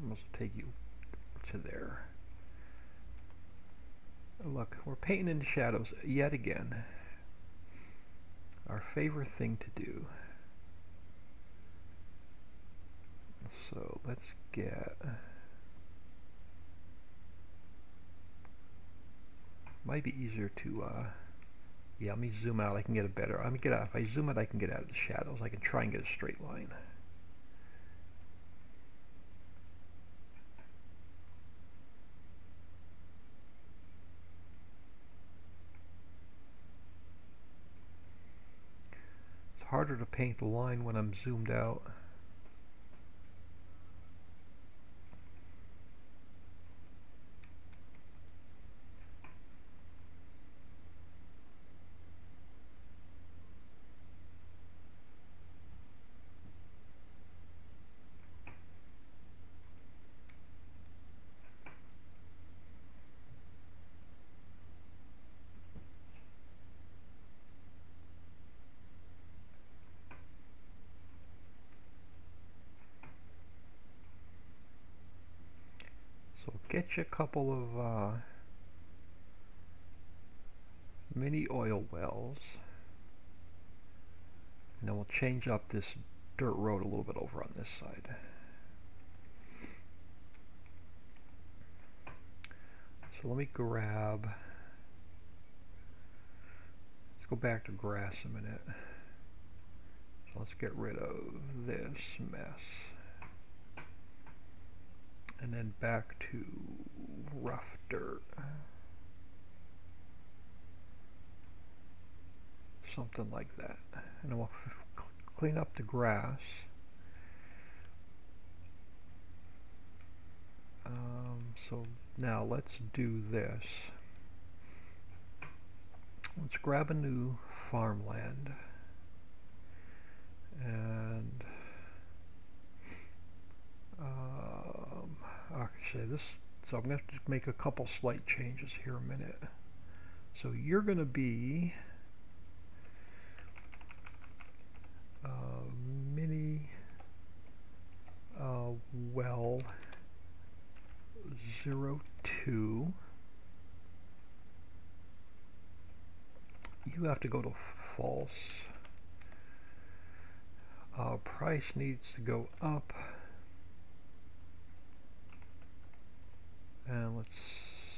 Almost take you to there. Look, we're painting in the shadows yet again. Our favorite thing to do. So let's get, might be easier to, yeah, let me zoom out, I can get a better, let me get out, if I zoom out I can get out of the shadows, I can try and get a straight line. It's harder to paint the line when I'm zoomed out. So get you a couple of mini oil wells, and then we'll change up this dirt road a little bit over on this side. So let me grab, let's go back to grass a minute. So let's get rid of this mess. And then back to rough dirt. Something like that. And then we'll clean up the grass. So now let's do this. Let's grab a new farmland. And actually so I'm going to just make a couple slight changes here a minute. So you're going to be mini well 02. You have to go to false. price needs to go up. And let's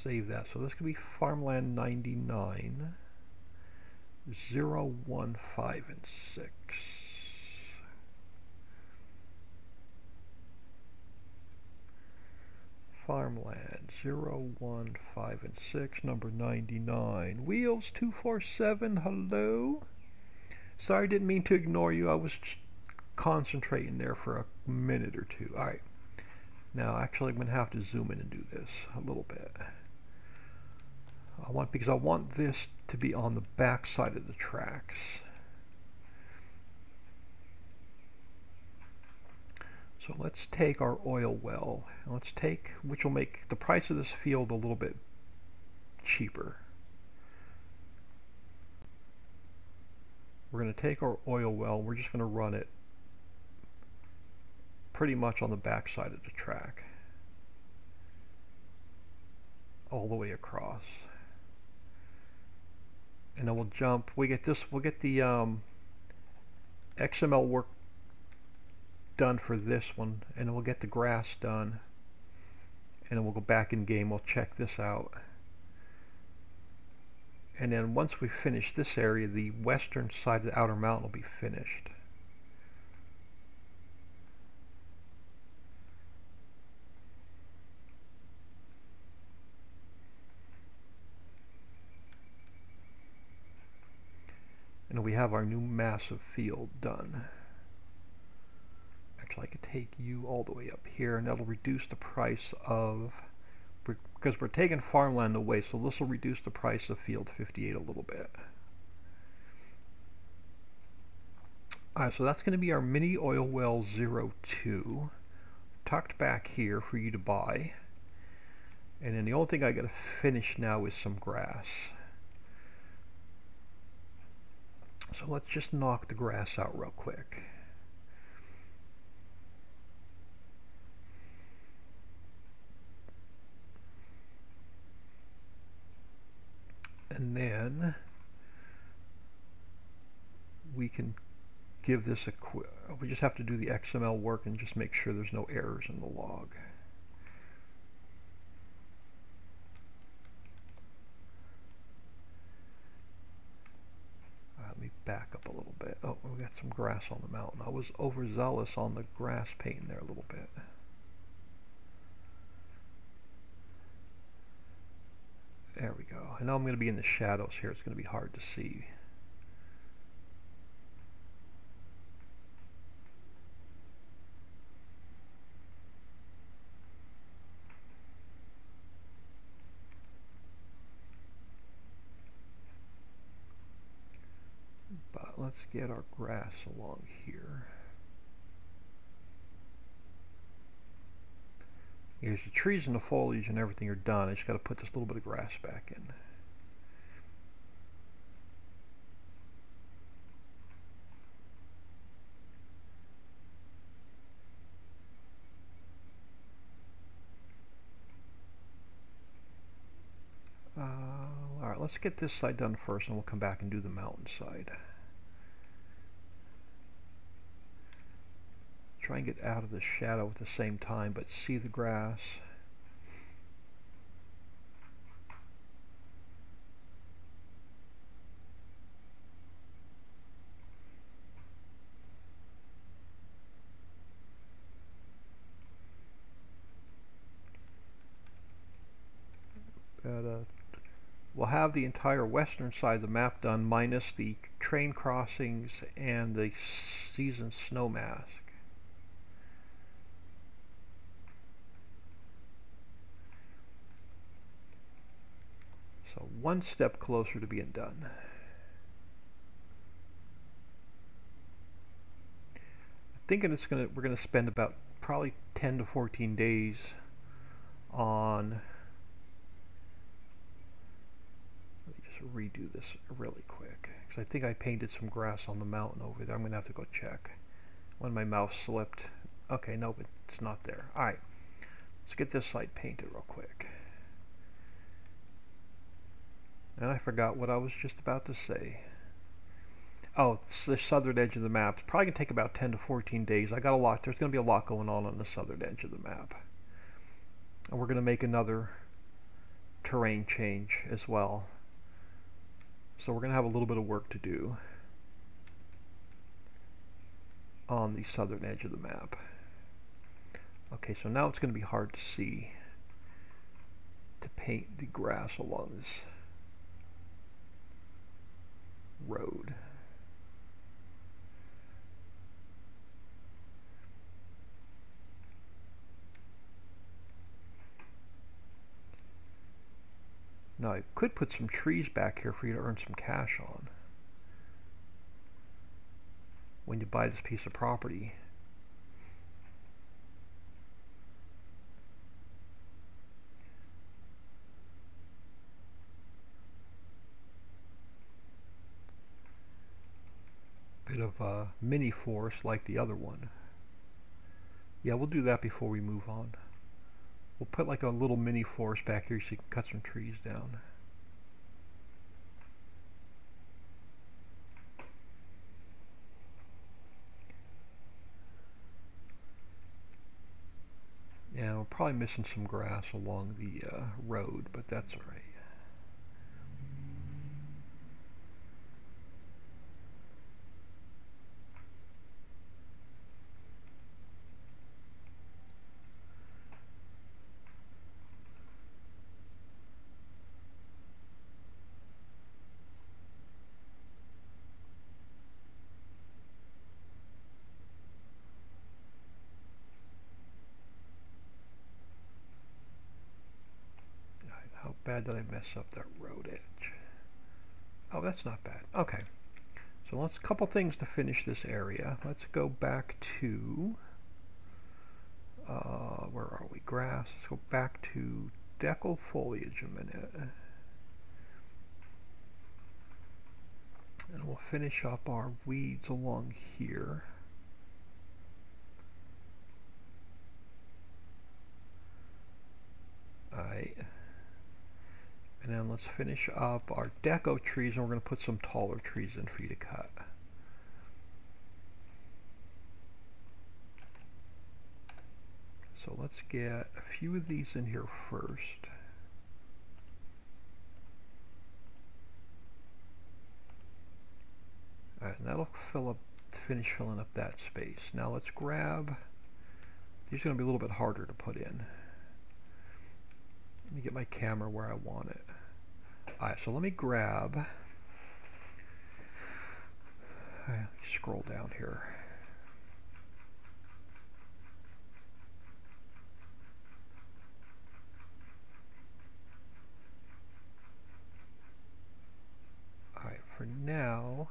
save that. So this could be Farmland 99, 0, 1, 5, and 6. Farmland 0, 1, 5, and 6, number 99. Wheels 247, hello? Sorry, didn't mean to ignore you. I was concentrating there for a minute or two. Alright. Now, actually, I'm going to have to zoom in and do this a little bit. Because I want this to be on the back side of the tracks. So let's take our oil well, and let's take, which will make the price of this field a little bit cheaper. We're going to take our oil well, we're just going to run it pretty much on the back side of the track, all the way across. And then we'll jump, we'll get the XML work done for this one, and then we'll get the grass done, and then we'll go back in game, we'll check this out, and then once we finish this area, the western side of the outer mountain will be finished. And we have our new massive field done. Actually, I could take you all the way up here, and that'll reduce the price of, because we're taking farmland away, so this will reduce the price of field 58 a little bit. Alright, so that's going to be our mini oil well 02, tucked back here for you to buy. And then the only thing I got to finish now is some grass. So let's just knock the grass out real quick. And then we can give this a we just have to do the XML work and just make sure there's no errors in the log. Let me back up a little bit. Oh, we got some grass on the mountain. I was overzealous on the grass painting there a little bit. There we go. I know I'm going to be in the shadows here. It's going to be hard to see. But let's get our grass along here. Here's the trees and the foliage and everything are done. I just got to put this little bit of grass back in. Alright, let's get this side done first and we'll come back and do the mountain side. Try and get out of the shadow at the same time, but see the grass. But we'll have the entire western side of the map done, minus the train crossings and the season snow mask. So one step closer to being done. I'm thinking we're gonna spend about probably 10 to 14 days on. Let me just redo this really quick because I think I painted some grass on the mountain over there. I'm gonna have to go check. When my mouse slipped. Okay, no, but it's not there. All right, let's get this side painted real quick. And I forgot what I was just about to say. Oh, it's the southern edge of the map. It's probably going to take about 10 to 14 days. I got a lot. There's going to be a lot going on the southern edge of the map. And we're going to make another terrain change as well. So we're going to have a little bit of work to do on the southern edge of the map. Okay, so now it's going to be hard to see to paint the grass along this road. Now I could put some trees back here for you to earn some cash on when you buy this piece of property. Bit of a mini forest like the other one. Yeah, we'll do that before we move on. We'll put like a little mini forest back here so you can cut some trees down. Yeah, we're probably missing some grass along the road, but that's all right. How bad did I mess up that road edge? Oh, that's not bad. Okay. So let's couple things to finish this area. Let's go back to where are we? Grass. Let's go back to decal foliage a minute. And we'll finish up our weeds along here. Alright. And then let's finish up our deco trees, and we're going to put some taller trees in for you to cut. So let's get a few of these in here first. Alright, and that'll finish filling up that space. Now let's grab, these are going to be a little bit harder to put in. Let me get my camera where I want it. Alright, so let me grab, let me scroll down here. Alright, for now,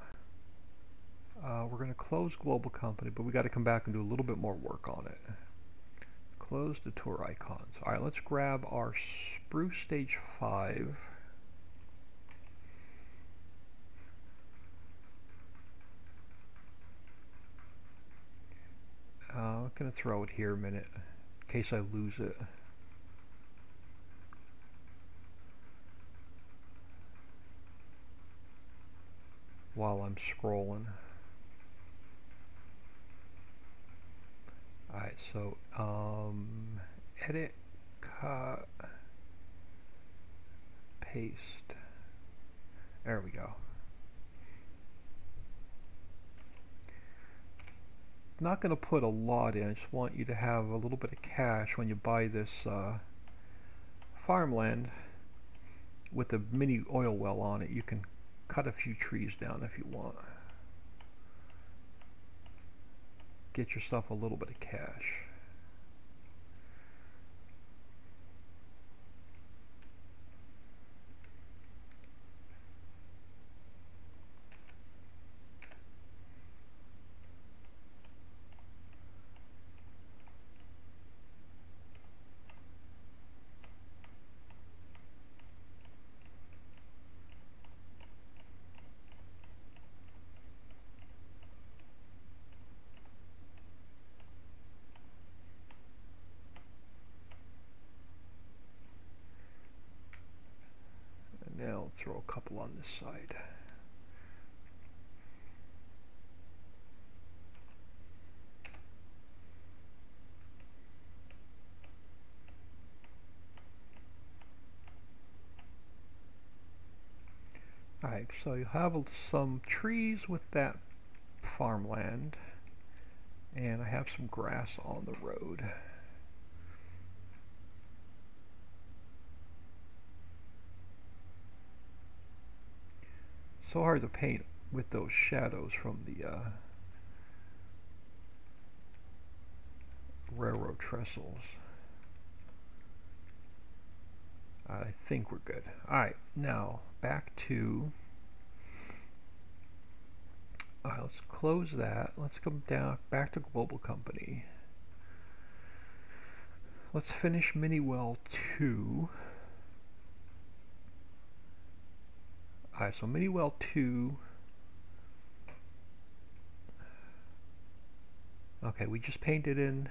we're going to close Global Company, but we got to come back and do a little bit more work on it. Close the tour icons. Alright, let's grab our Spruce Stage 5. I'm going to throw it here a minute in case I lose it. While I'm scrolling. Alright, so edit, cut, paste. There we go. Not going to put a lot in. I just want you to have a little bit of cash when you buy this farmland with the mini oil well on it. You can cut a few trees down if you want. Get yourself a little bit of cash. Now throw a couple on this side. So you have some trees with that farmland, and I have some grass on the road. So hard to paint with those shadows from the railroad trestles. I think we're good. Alright, now back to... Alright, let's close that. Let's come down back to Global Company. Let's finish Miniwell 2. Alright, so Miniwell 2. Okay, we just painted in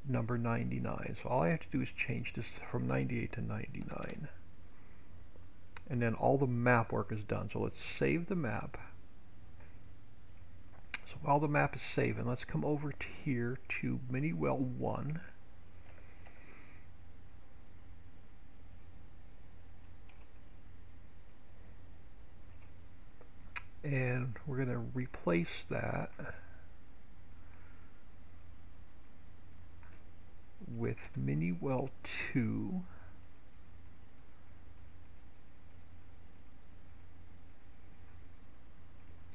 number 99. So all I have to do is change this from 98 to 99. And then all the map work is done. So let's save the map. So while the map is saving, let's come over to here to Miniwell 1. And we're going to replace that with Miniwell 2.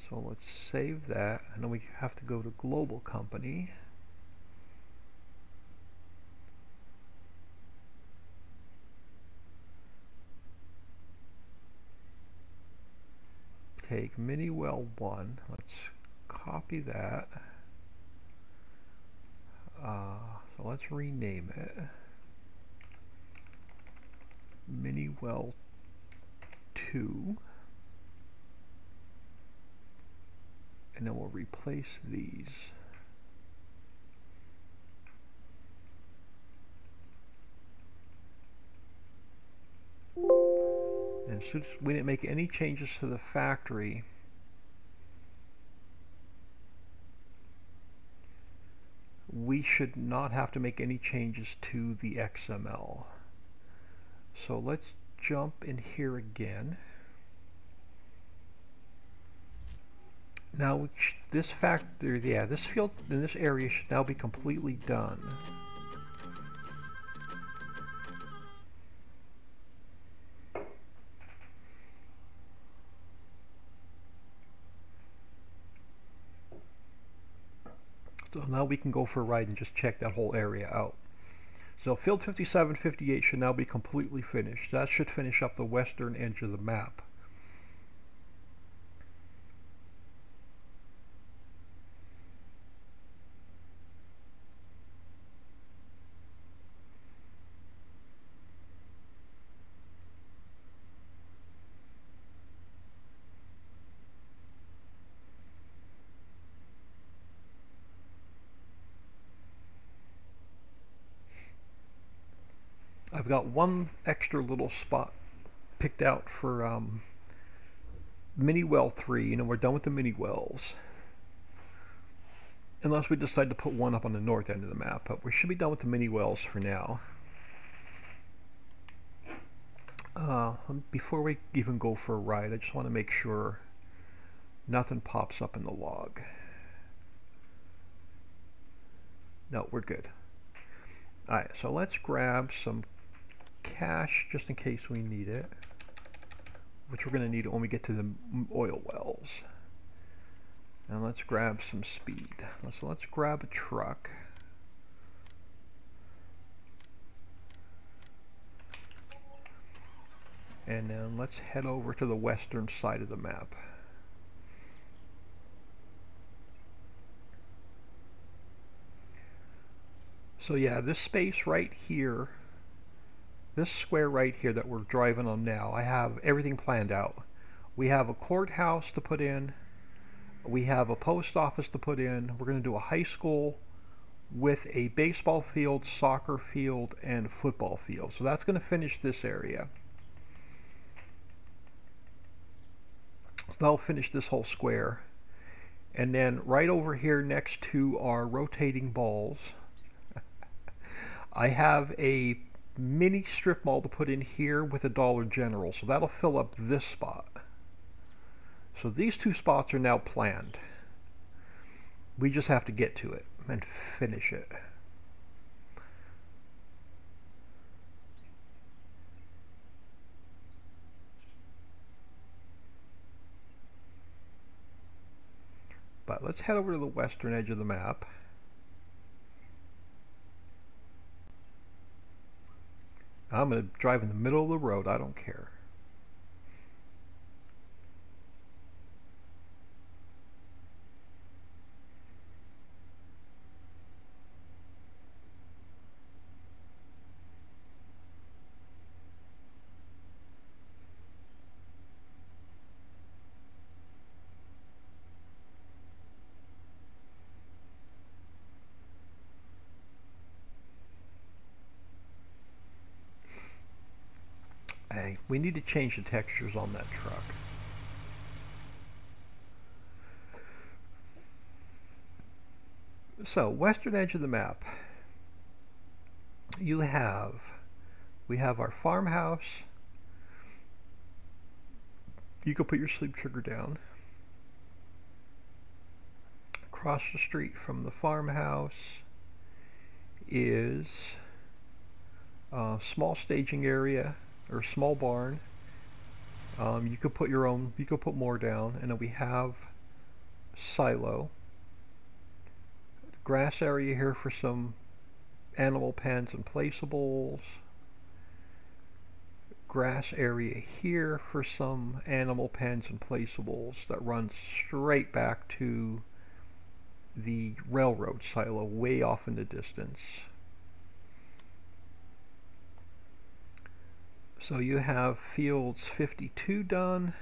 So let's save that, and then we have to go to Global Company. Take Miniwell 1, let's copy that. So let's rename it Miniwell 2, and then we'll replace these. And since we didn't make any changes to the factory, we should not have to make any changes to the XML. So let's jump in here again. Now this factory, this field in this area should now be completely done. So now we can go for a ride and just check that whole area out. So field 57, 58 should now be completely finished. That should finish up the western edge of the map. I've got one extra little spot picked out for Miniwell 3, and we're done with the mini wells. Unless we decide to put one up on the north end of the map, but we should be done with the mini wells for now. Before we even go for a ride, I just want to make sure nothing pops up in the log. No, we're good. Alright, so let's grab some cash just in case we need it, which we're going to need it when we get to the oil wells. And let's grab some speed. So let's grab a truck. And then let's head over to the western side of the map. So yeah, this space right here, this square right here that we're driving on now, I have everything planned out. We have a courthouse to put in. We have a post office to put in. We're going to do a high school with a baseball field, soccer field, and football field. So that's going to finish this area. So that'll finish this whole square. And then right over here next to our rotating balls, I have a mini strip mall to put in here with a Dollar General. So that'll fill up this spot. So these two spots are now planned. We just have to get to it and finish it. But let's head over to the western edge of the map. I'm going to drive in the middle of the road. I don't care. Hey, we need to change the textures on that truck. So, western edge of the map. We have our farmhouse. You can put your sleep trigger down. Across the street from the farmhouse is a small staging area, or a small barn. You could put more down, and then we have silo. Grass area here for some animal pens and placeables. Grass area here for some animal pens and placeables that runs straight back to the railroad silo way off in the distance. So you have fields 52 done.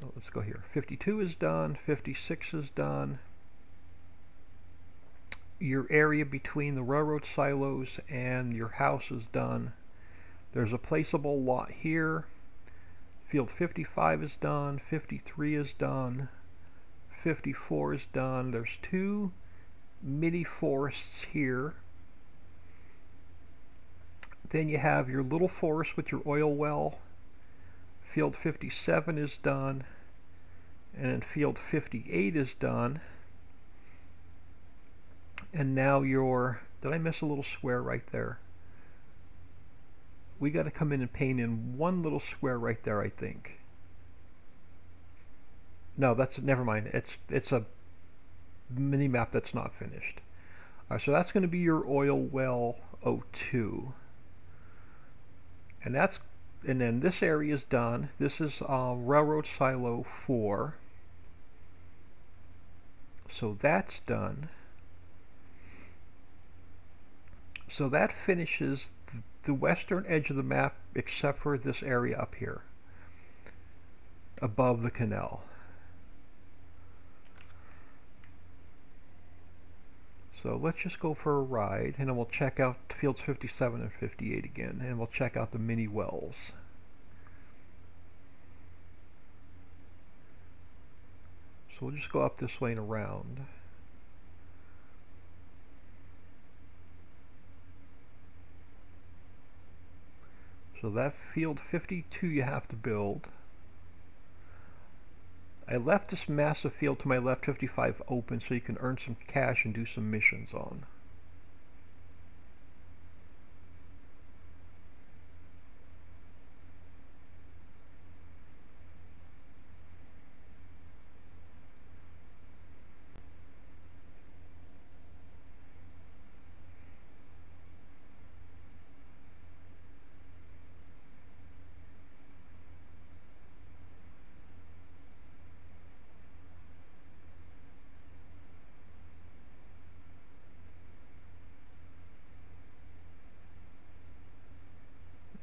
Oh, let's go here. 52 is done, 56 is done. Your area between the railroad silos and your house is done. There's a placeable lot here. Field 55 is done, 53 is done, 54 is done. There's two mini forests here. Then you have your little forest with your oil well. Field 57 is done, and then field 58 is done. And now did I miss a little square right there? We got to come in and paint in one little square right there, I think. No, never mind. It's a mini map that's not finished. So that's going to be your oil well 02. And then this area is done. This is railroad silo 4. So that's done. So that finishes the western edge of the map, except for this area up here above the canal. So let's just go for a ride, and then we'll check out fields 57 and 58 again, and we'll check out the mini wells. So we'll just go up this way and around. So that field 52 you have to build. I left this massive field to my left 55 open so you can earn some cash and do some missions on.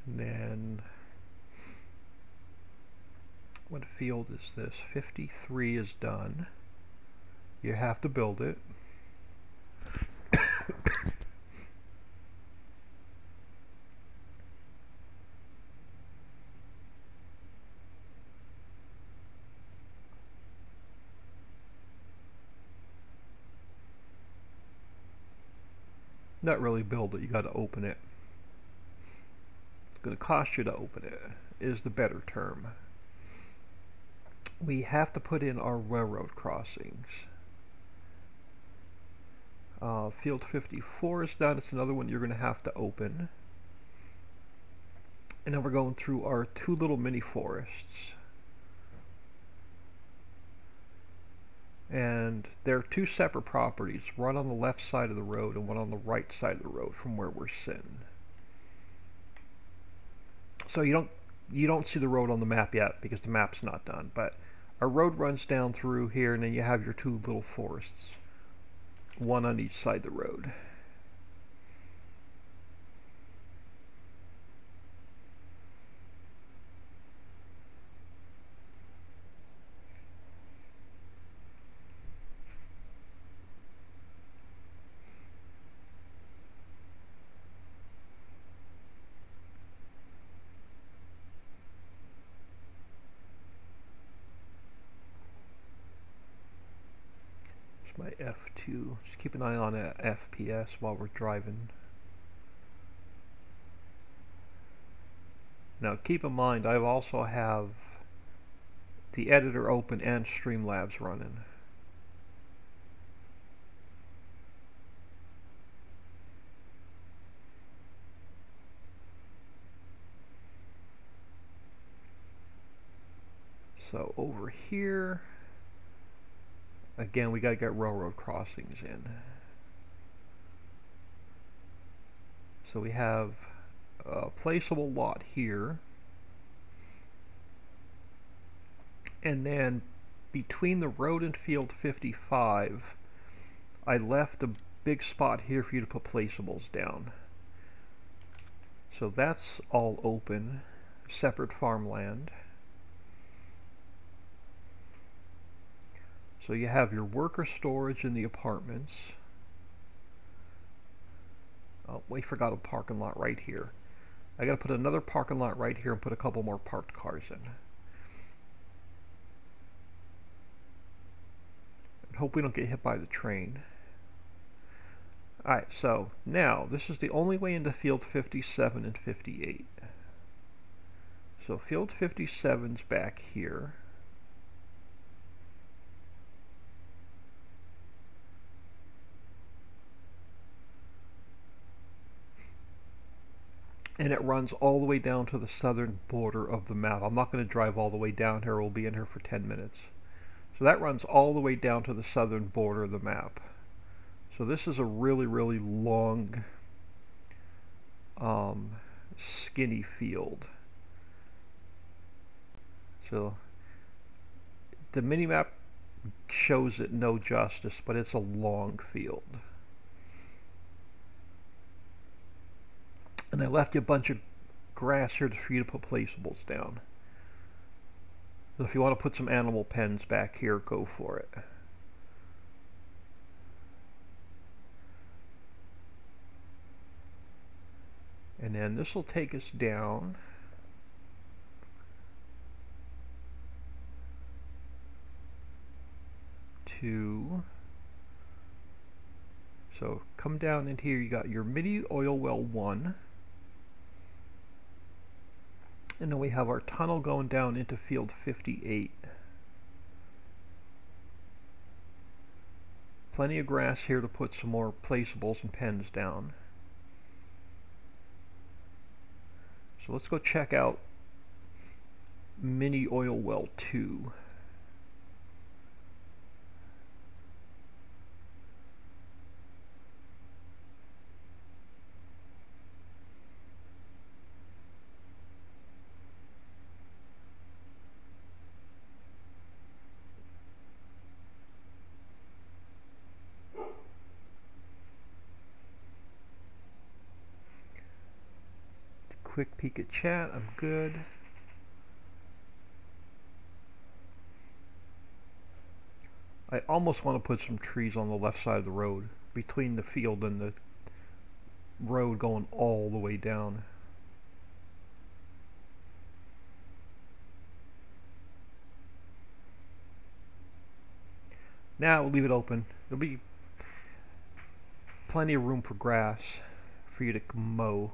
And then, what field is this? 53 is done. You have to build it. Not really build it, you got to open it. It's going to cost you to open it, is the better term. we have to put in our railroad crossings. Field 54 is done. It's another one you're going to have to open. And then we're going through our two little mini forests. And there are two separate properties, one on the left side of the road and one on the right side of the road from where we're sitting. So you don't see the road on the map yet because the map's not done, but our road runs down through here, and then you have your two little forests, one on each side of the road. My F2. Just keep an eye on FPS while we're driving. Now keep in mind, I also have the editor open and Streamlabs running. So over here, again, we gotta get railroad crossings in. So we have a placeable lot here. And then between the road and field 55, I left a big spot here for you to put placeables down. So that's all open, separate farmland. So you have your worker storage in the apartments. Oh, we forgot a parking lot right here. I gotta put another parking lot right here and put a couple more parked cars in. Hope we don't get hit by the train. Alright, so now this is the only way into field 57 and 58. So field 57's back here. And it runs all the way down to the southern border of the map. I'm not going to drive all the way down here. We'll be in here for 10 minutes. So that runs all the way down to the southern border of the map. So this is a really, really long, skinny field. So the minimap shows it no justice, but it's a long field. And I left you a bunch of grass here for you to put placeables down. So if you want to put some animal pens back here, go for it. And then this will take us down to, so come down in here, you got your mini oil well 1. And then we have our tunnel going down into field 58. Plenty of grass here to put some more placeables and pens down. So let's go check out mini oil well 2. Quick peek at chat, I'm good. I almost want to put some trees on the left side of the road, between the field and the road going all the way down. Now we'll leave it open. There'll be plenty of room for grass for you to mow.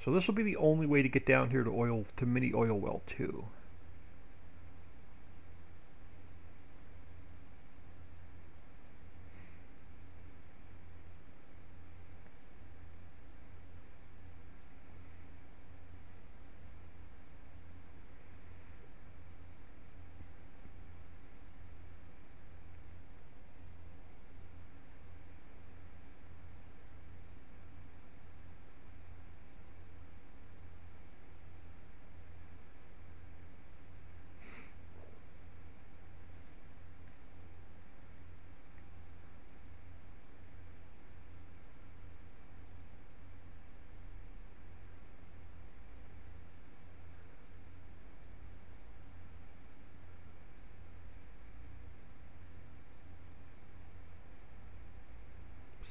So this will be the only way to get down here to Mini Oil Well 2.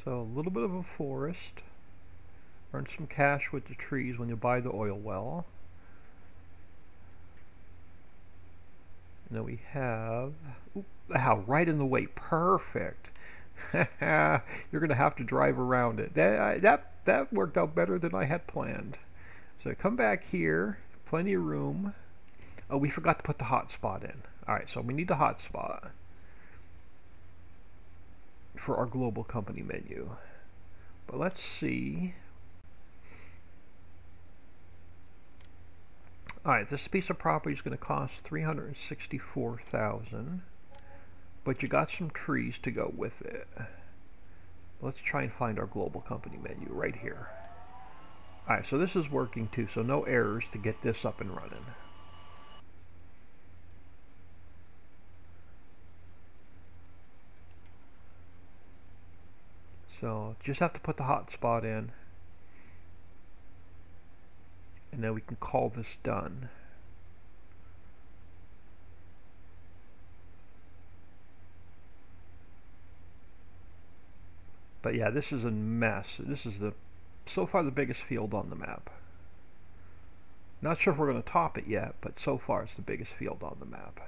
So a little bit of a forest. Earn some cash with the trees when you buy the oil well. And then we have, wow, right in the way, perfect. You're gonna have to drive around it. That worked out better than I had planned. So come back here, plenty of room. Oh, we forgot to put the hotspot in. All right, so we need the hotspot for our global company menu. But let's see. Alright, this piece of property is going to cost $364,000, but you got some trees to go with it. Let's try and find our global company menu right here. Alright, so this is working too, so no errors to get this up and running. So just have to put the hotspot in, and then we can call this done. But yeah, this is a mess. This is so far the biggest field on the map. Not sure if we're going to top it yet, but so far it's the biggest field on the map.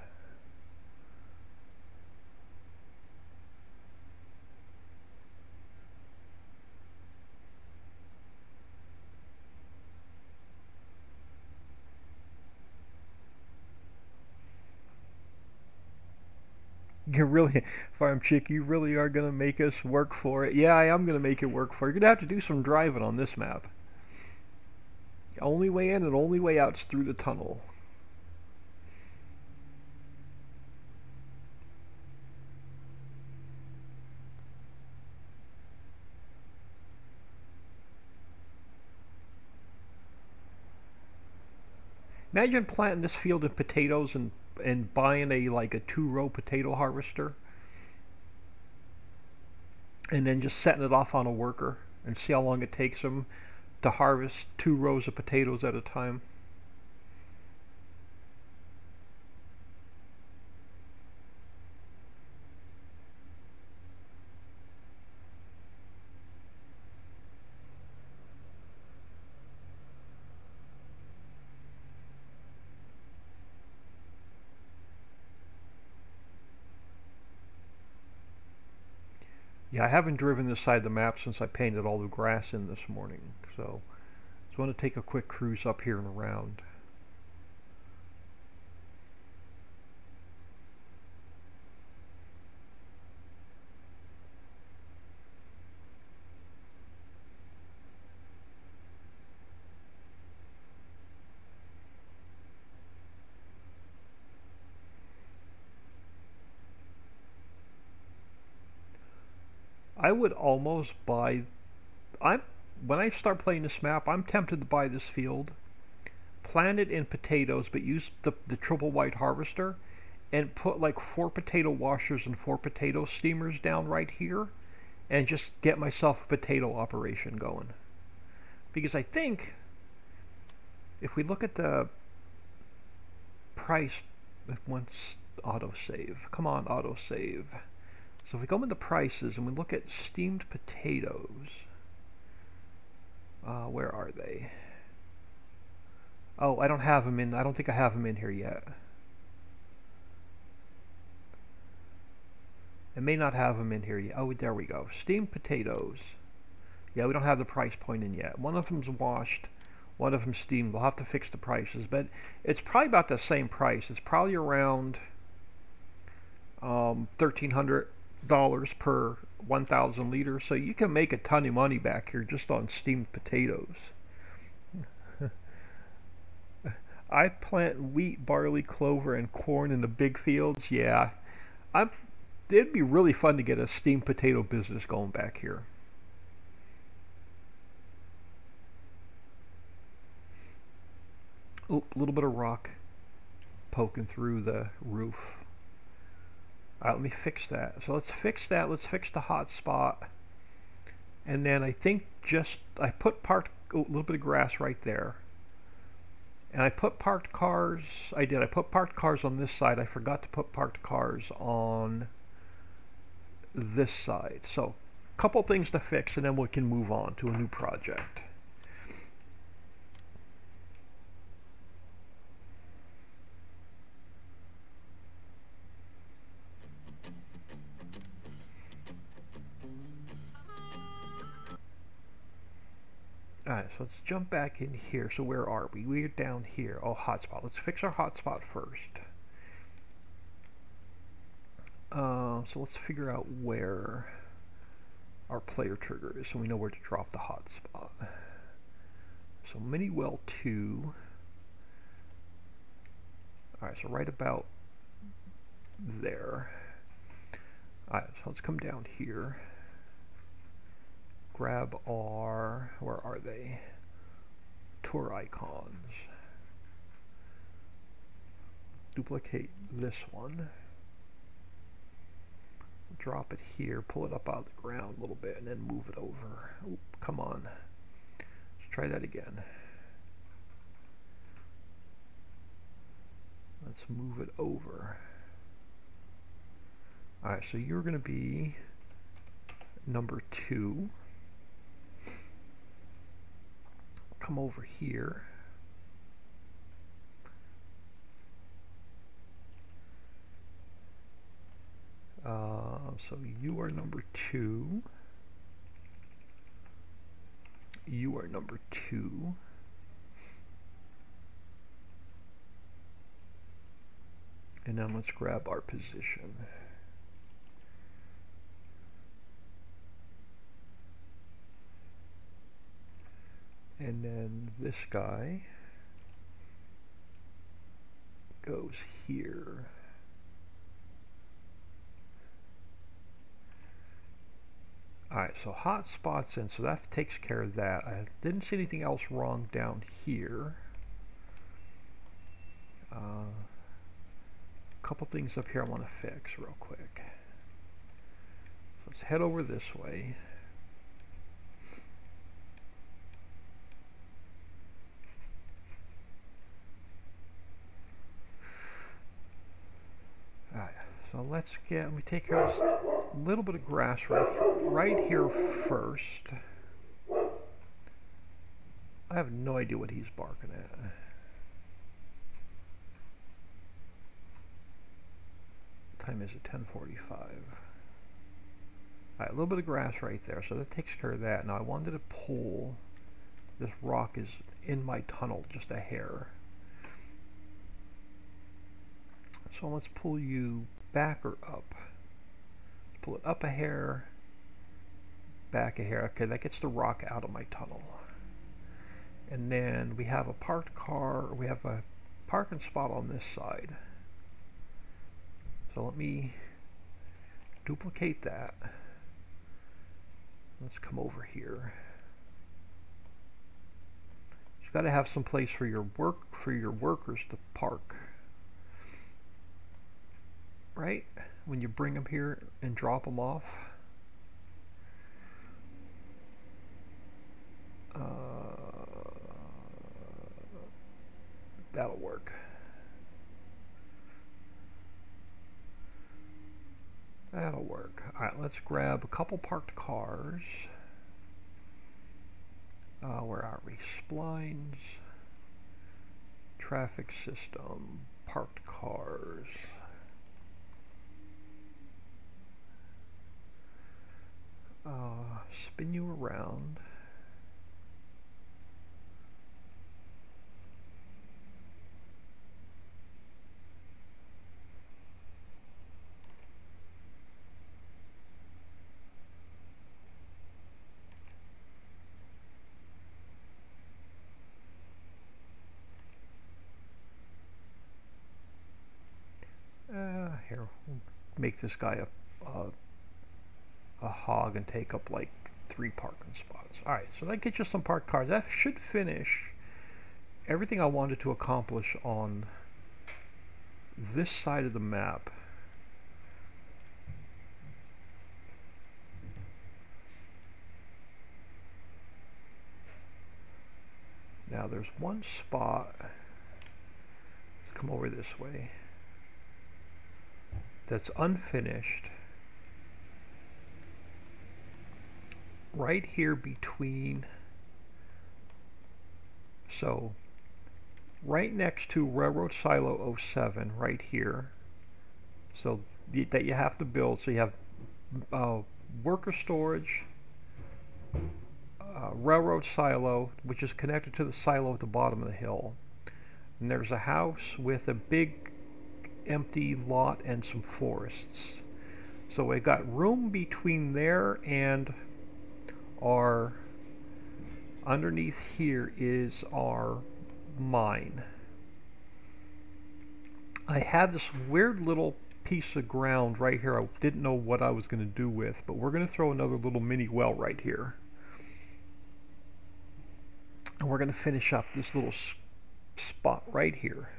You really, Farm Chick, you really are going to make us work for it. Yeah, I am going to make it work for it. You're going to have to do some driving on this map. Only way in and only way out's through the tunnel. Imagine planting this field of potatoes and buying like a 2-row potato harvester, and then just setting it off on a worker and see how long it takes them to harvest 2 rows of potatoes at a time. Yeah, I haven't driven this side of the map since I painted all the grass in this morning, so I just want to take a quick cruise up here and around. I would almost buy, when I start playing this map, I'm tempted to buy this field, plant it in potatoes, but use the triple white harvester, and put like 4 potato washers and 4 potato steamers down right here, and just get myself a potato operation going. Because I think, if we look at the price, once autosave, come on autosave. So if we go into prices and we look at steamed potatoes, where are they? Oh, I don't have them in, I don't think I have them in here yet. I may not have them in here yet. Oh, there we go. Steamed potatoes. Yeah, we don't have the price point in yet. One of them's washed, One of them steamed. We'll have to fix the prices, but it's probably about the same price. It's probably around $1,300 per 1,000 liters. So you can make a ton of money back here just on steamed potatoes. I plant wheat, barley, clover, and corn in the big fields. Yeah, it'd be really fun to get a steamed potato business going back here. Oop, a little bit of rock poking through the roof. Alright, let me fix that. So let's fix that. Let's fix the hot spot. And then I think I put a little bit of grass right there. And I put parked cars. I put parked cars on this side. I forgot to put parked cars on this side. So a couple things to fix, and then we can move on to a new project. Alright, so let's jump back in here. So where are we? We're down here. Oh, hotspot. Let's fix our hotspot first. So let's figure out where our player trigger is so we know where to drop the hotspot. So mini well 2. Alright, so right about there. Alright, so let's come down here. Grab our, where are they? Tour icons. Duplicate this one. Drop it here, pull it up out of the ground a little bit, and then move it over. Oop, come on. Let's try that again. Let's move it over. Alright, so you're going to be number 2. Come over here. So you are number 2. You are number 2. And then let's grab our position. And then this guy goes here. Alright, so hot spots in, so that takes care of that. I didn't see anything else wrong down here. A couple things up here I want to fix real quick. So let's head over this way. So let me take care of a little bit of grass right here first. I have no idea what he's barking at. What time is it? 10:45. Alright, a little bit of grass right there, so that takes care of that. Now I wanted to pull, this rock is in my tunnel just a hair. So let's pull you back or up. Pull it up a hair, back a hair. Okay, that gets the rock out of my tunnel. And then we have a parked car, we have a parking spot on this side. So let me duplicate that. Let's come over here. You've got to have some place for your workers to park. Right? When you bring them here and drop them off. That'll work. That'll work. Alright, let's grab a couple parked cars. Where are we? Splines. Traffic system. Parked cars. Spin you around. Here, we'll make this guy a hog and take up like 3 parking spots. Alright, so that gets you some parked cars. That should finish everything I wanted to accomplish on this side of the map. Now there's one spot, let's come over this way, that's unfinished. Right here between, so right next to Railroad Silo 07, right here, so that you have to build. So you have worker storage, railroad silo, which is connected to the silo at the bottom of the hill, and there's a house with a big empty lot and some forests. So we got room between there and our, underneath here is our mine. I have this weird little piece of ground right here I didn't know what I was going to do with, but we're going to throw another little mini well right here. And we're going to finish up this little spot right here.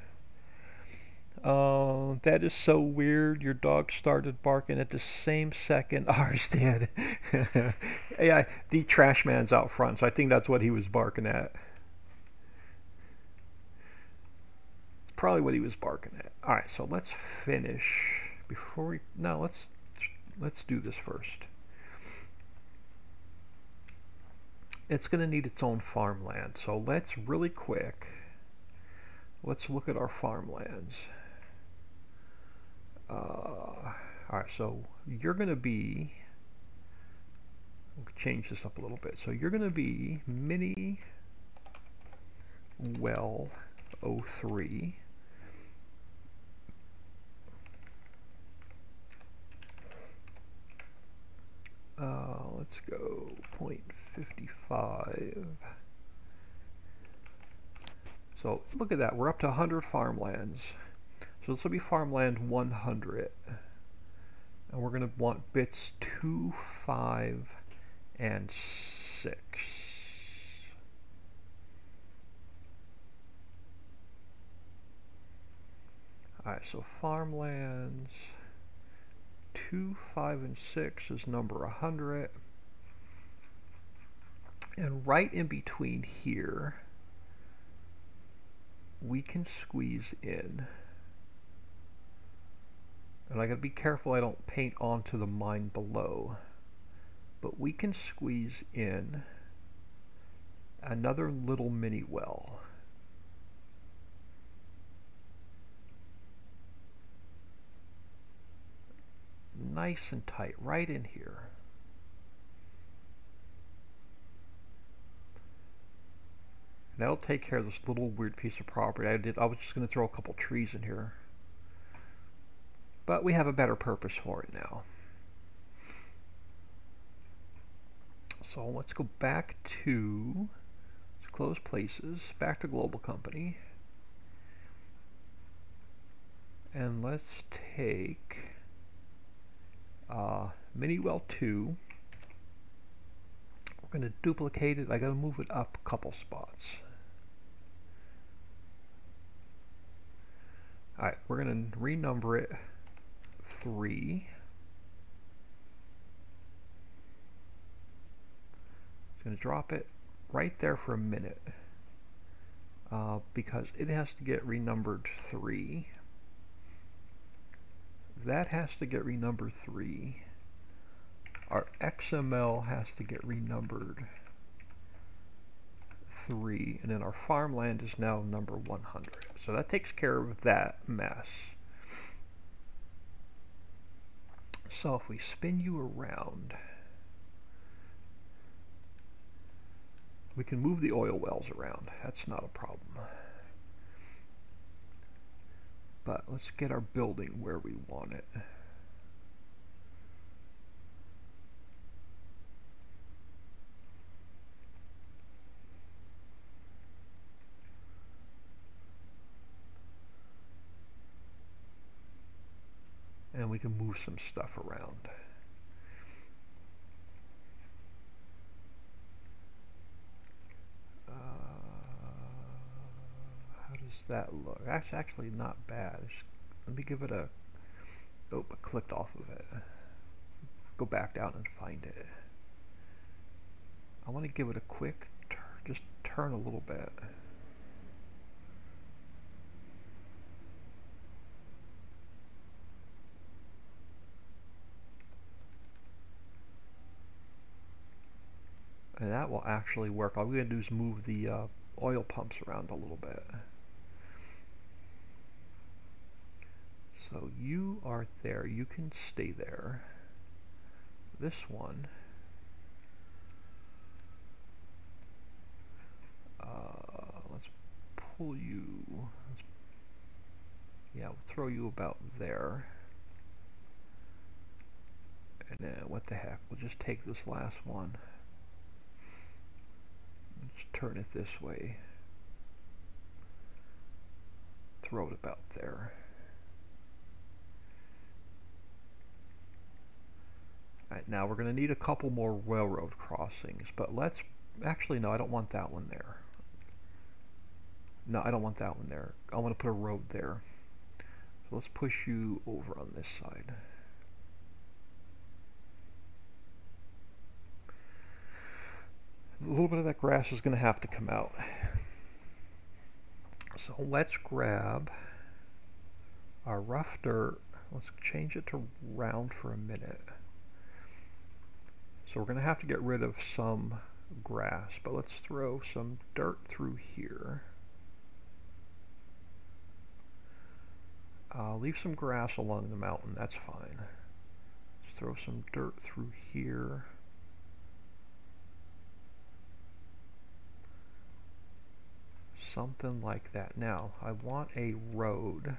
That is so weird. Your dog started barking at the same second ours did. Yeah, the trash man's out front, so I think that's what he was barking at. It's probably what he was barking at. Alright, so let's finish before we, no, let's do this first. It's going to need its own farmland, so let's really quick, let's look at our farmlands. Alright, so you're going to be, we'll change this up a little bit. So you're going to be mini well 03. Let's go 0.55. So look at that, we're up to 100 farmlands. So this will be farmland 100. And we're going to want bits 2, 5, and 6. Alright, so farmlands 2, 5, and 6 is number 100. And right in between here, we can squeeze in. And I gotta be careful I don't paint onto the mine below. But we can squeeze in another little mini well. Nice and tight, right in here. That'll take care of this little weird piece of property. I was just going to throw a couple trees in here. But we have a better purpose for it now. So let's go back to, let's close places, back to Global Company. And let's take mini well 2. We're going to duplicate it. I got to move it up a couple spots. Alright, we're going to renumber it 3. It's going to drop it right there for a minute because it has to get renumbered 3. That has to get renumbered 3. Our XML has to get renumbered 3, and then our farmland is now number 100. So that takes care of that mess. So if we spin you around, we can move the oil wells around. That's not a problem. But let's get our building where we want it. we can move some stuff around. How does that look? That's actually not bad. Let me give it a... Oh, I clicked off of it. Go back down and find it. I want to give it a quick turn, just turn a little bit. And that will actually work. All we're going to do is move the oil pumps around a little bit. So you are there. You can stay there. This one, let's pull you. Yeah, we'll throw you about there. And then what the heck? We'll just take this last one. Let's turn it this way. Throw it about there. Alright, now we're going to need a couple more railroad crossings, but let's... Actually, no, I don't want that one there. No, I don't want that one there. I want to put a road there. So let's push you over on this side. A little bit of that grass is going to have to come out. So let's grab our rough dirt. Let's change it to round for a minute. So we're going to have to get rid of some grass, but let's throw some dirt through here. Leave some grass along the mountain, that's fine. Let's throw some dirt through here. Something like that. Now, I want a road.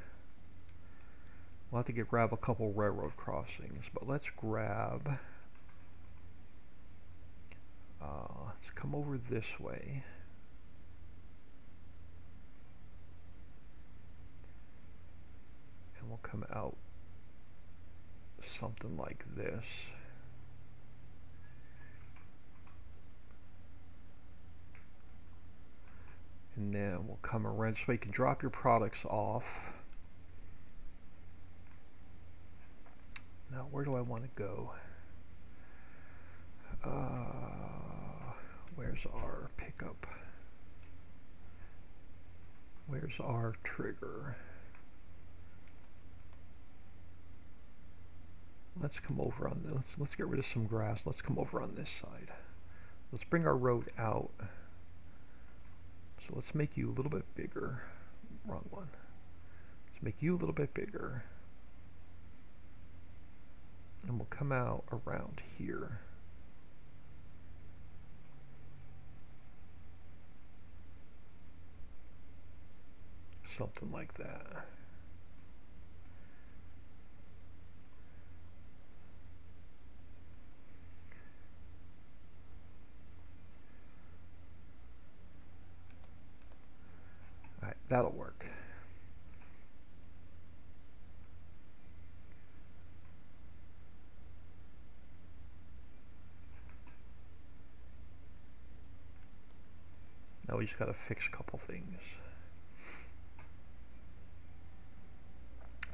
We'll have to grab a couple railroad crossings, but let's grab... let's come over this way. And we'll come out something like this. And then we'll come around so you can drop your products off. Now, where do I want to go? Where's our pickup? Where's our trigger? Let's come over on this. Let's get rid of some grass. Let's come over on this side. Let's bring our road out. So let's make you a little bit bigger. Wrong one. Let's make you a little bit bigger. And we'll come out around here. Something like that. Alright, that'll work. Now we just gotta fix a couple things.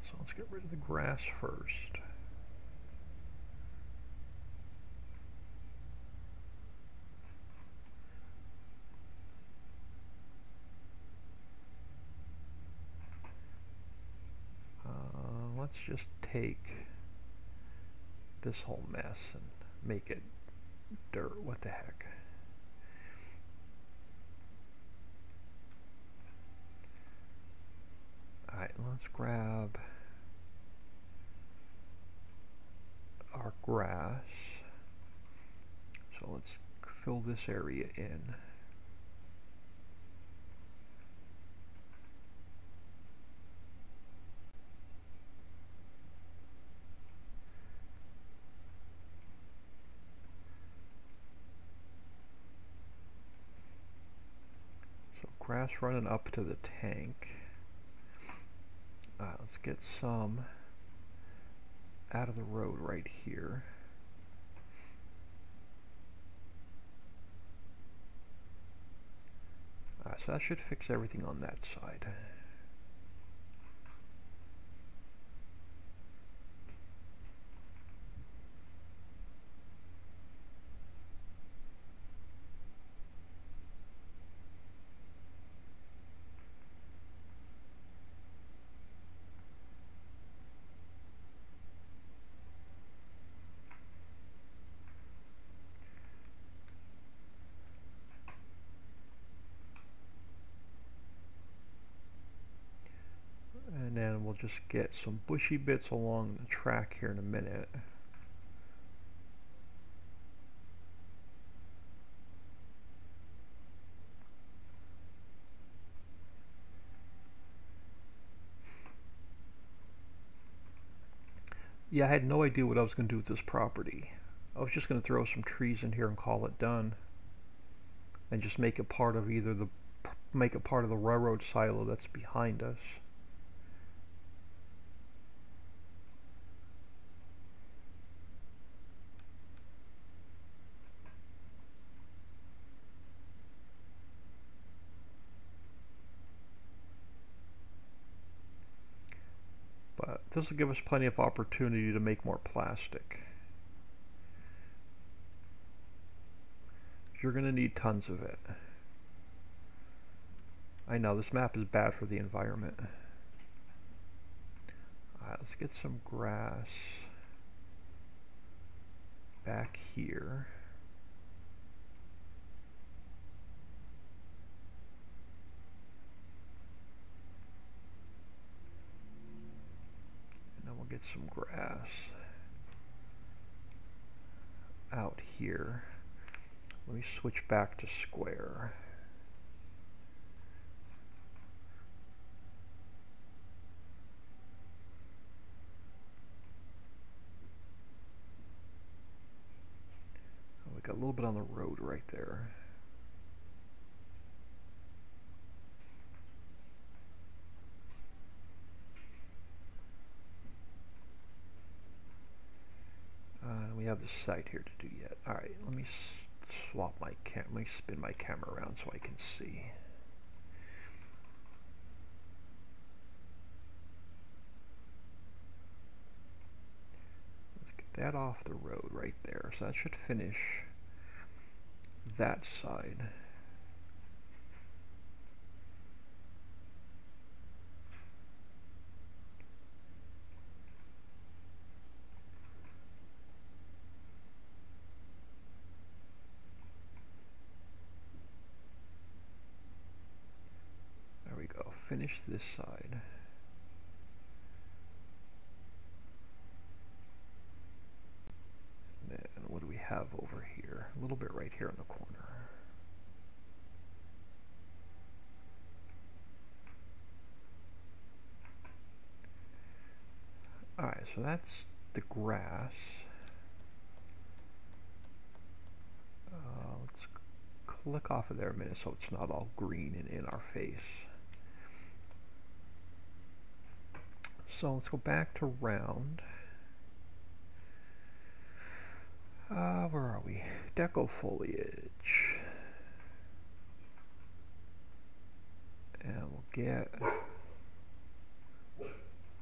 So let's get rid of the grass first. Let's just take this whole mess and make it dirt. What the heck? Alright, let's grab our grass. So let's fill this area in. So grass running up to the tank. Let's get some out of the road right here. So that should fix everything on that side. And then we'll just get some bushy bits along the track here in a minute. Yeah, I had no idea what I was going to do with this property. I was just going to throw some trees in here and call it done. And just make it part of either the railroad silo that's behind us. But this will give us plenty of opportunity to make more plastic. You're going to need tons of it. I know, this map is bad for the environment. Alright, let's get some grass back here. And then we'll get some grass out here. Let me switch back to square. We got a little bit on the road right there. We have the site here to do yet. All right, let me swap my let me spin my camera around so I can see. Let's get that off the road right there. So that should finish that side. Finish this side. And then what do we have over here? A little bit right here in the corner. Alright, so that's the grass. Let's click off of there a minute so it's not all green and in our face. So let's go back to round. Where are we? Deco foliage. And we'll get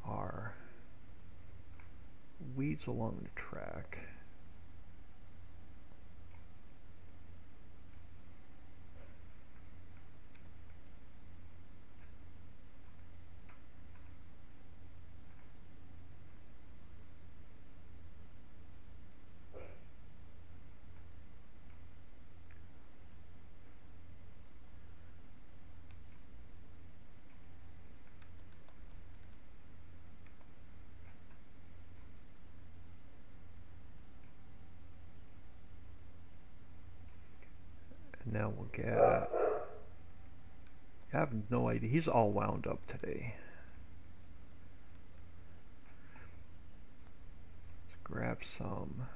our weeds along the track. Now we'll get, I have no idea, he's all wound up today. Let's grab some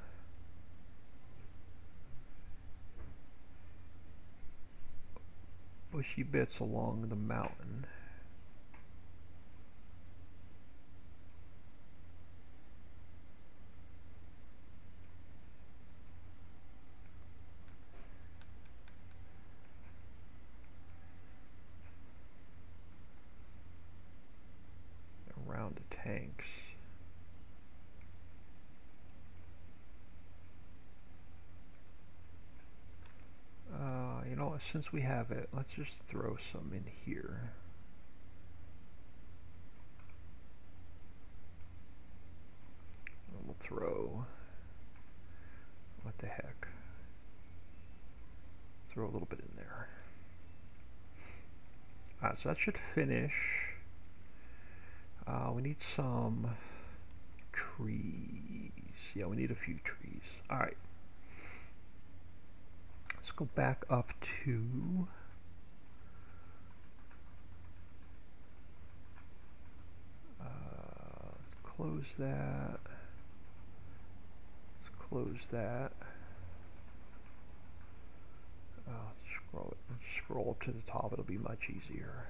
bushy bits along the mountain. down to tanks. You know what, since we have it, let's just throw some in here. We'll throw, what the heck, throw a little bit in there. Alright, so that should finish. We need some trees. Yeah, we need a few trees. Alright. Let's go back up to close that. Let's close that. Scroll up to the top, it'll be much easier.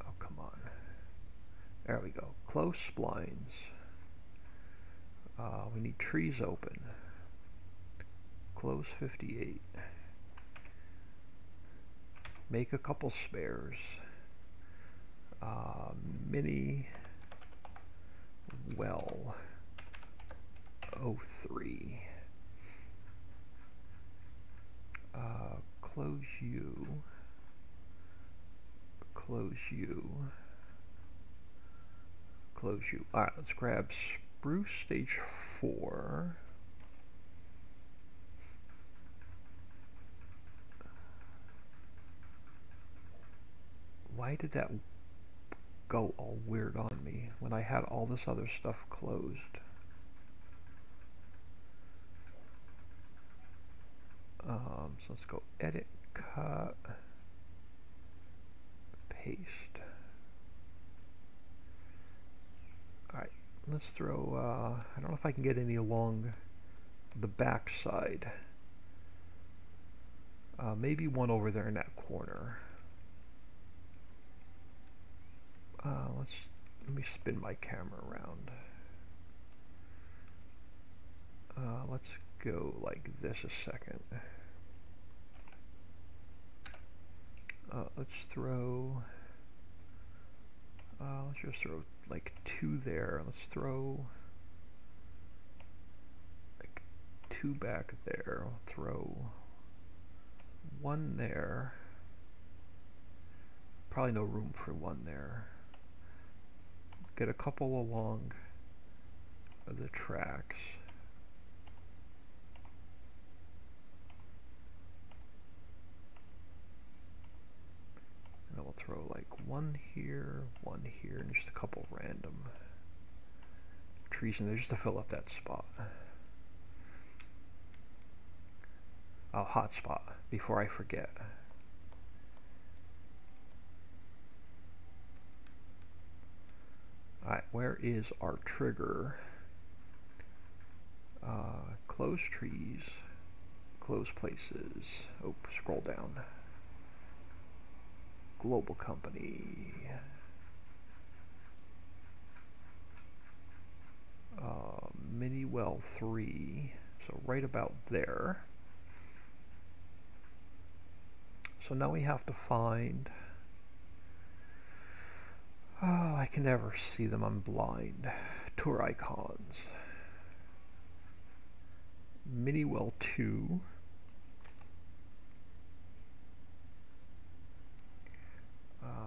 Oh, come on. There we go. Close splines. We need trees open. Close 58. Make a couple spares. Mini well 03. Close you. Close you. Close you. Alright, let's grab spruce stage 4. Why did that go all weird on me when I had all this other stuff closed? So let's go edit, cut, paste. Alright, let's throw, I don't know if I can get any along the back side. Maybe one over there in that corner. Let me spin my camera around. Let's go like this a second. Let's just throw like 2 there. Let's throw like 2 back there. I'll throw 1 there. Probably no room for 1 there. Get a couple along the tracks. And then we'll throw like 1 here, and just a couple random trees in there just to fill up that spot. Oh, hot spot, before I forget. Alright, where is our trigger? Close trees, close places. Oh, scroll down. Global company. Mini well 3. So right about there. So now we have to find... Oh, I can never see them, I'm blind. Tour icons. Mini well 2.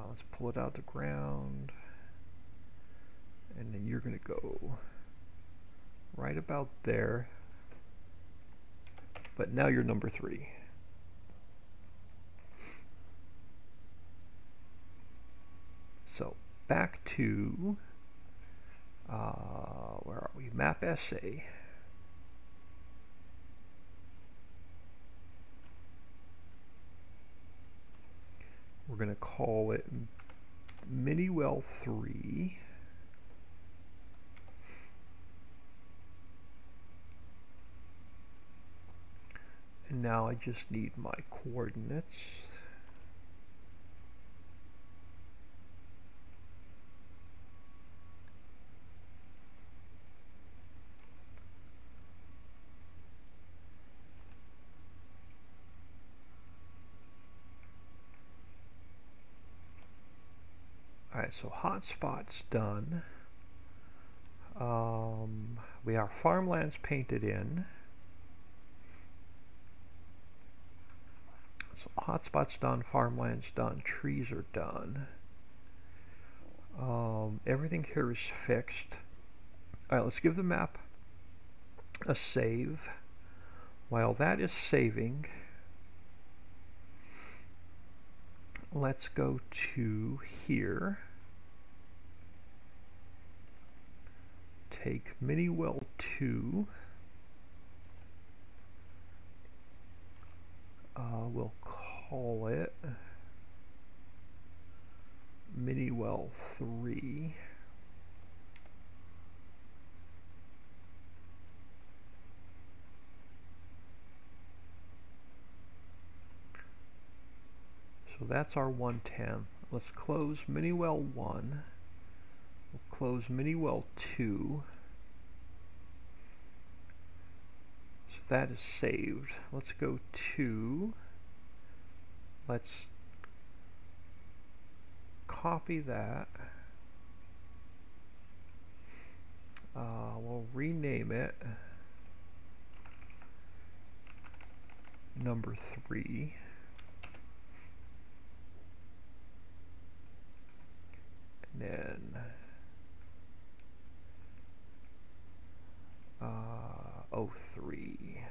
Let's pull it out the ground. And then you're going to go right about there. But now you're number 3. So back to, where are we? Map SA. We're going to call it Mini Well 3. And now I just need my coordinates. Alright, so hotspot's done. We have farmlands painted in. So hotspot's done, farmland's done, trees are done. Everything here is fixed. Alright, let's give the map a save. While that is saving, let's go to here. Take mini well 2. We'll call it mini well 3. So that's our 110. Let's close mini well 1. We'll close mini well 2. So that is saved. Let's go to, let's copy that. We'll rename it number 3. And then 03.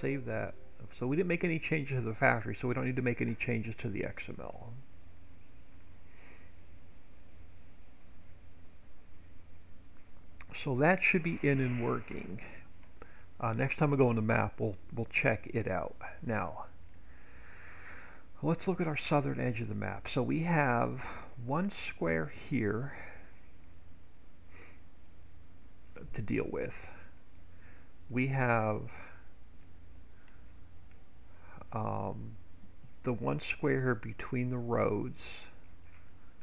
Save that. So we didn't make any changes to the factory, so we don't need to make any changes to the XML. So that should be in and working. Next time we go on the map, we'll check it out. Now, let's look at our southern edge of the map. So we have one square here to deal with. We have the one square here between the roads.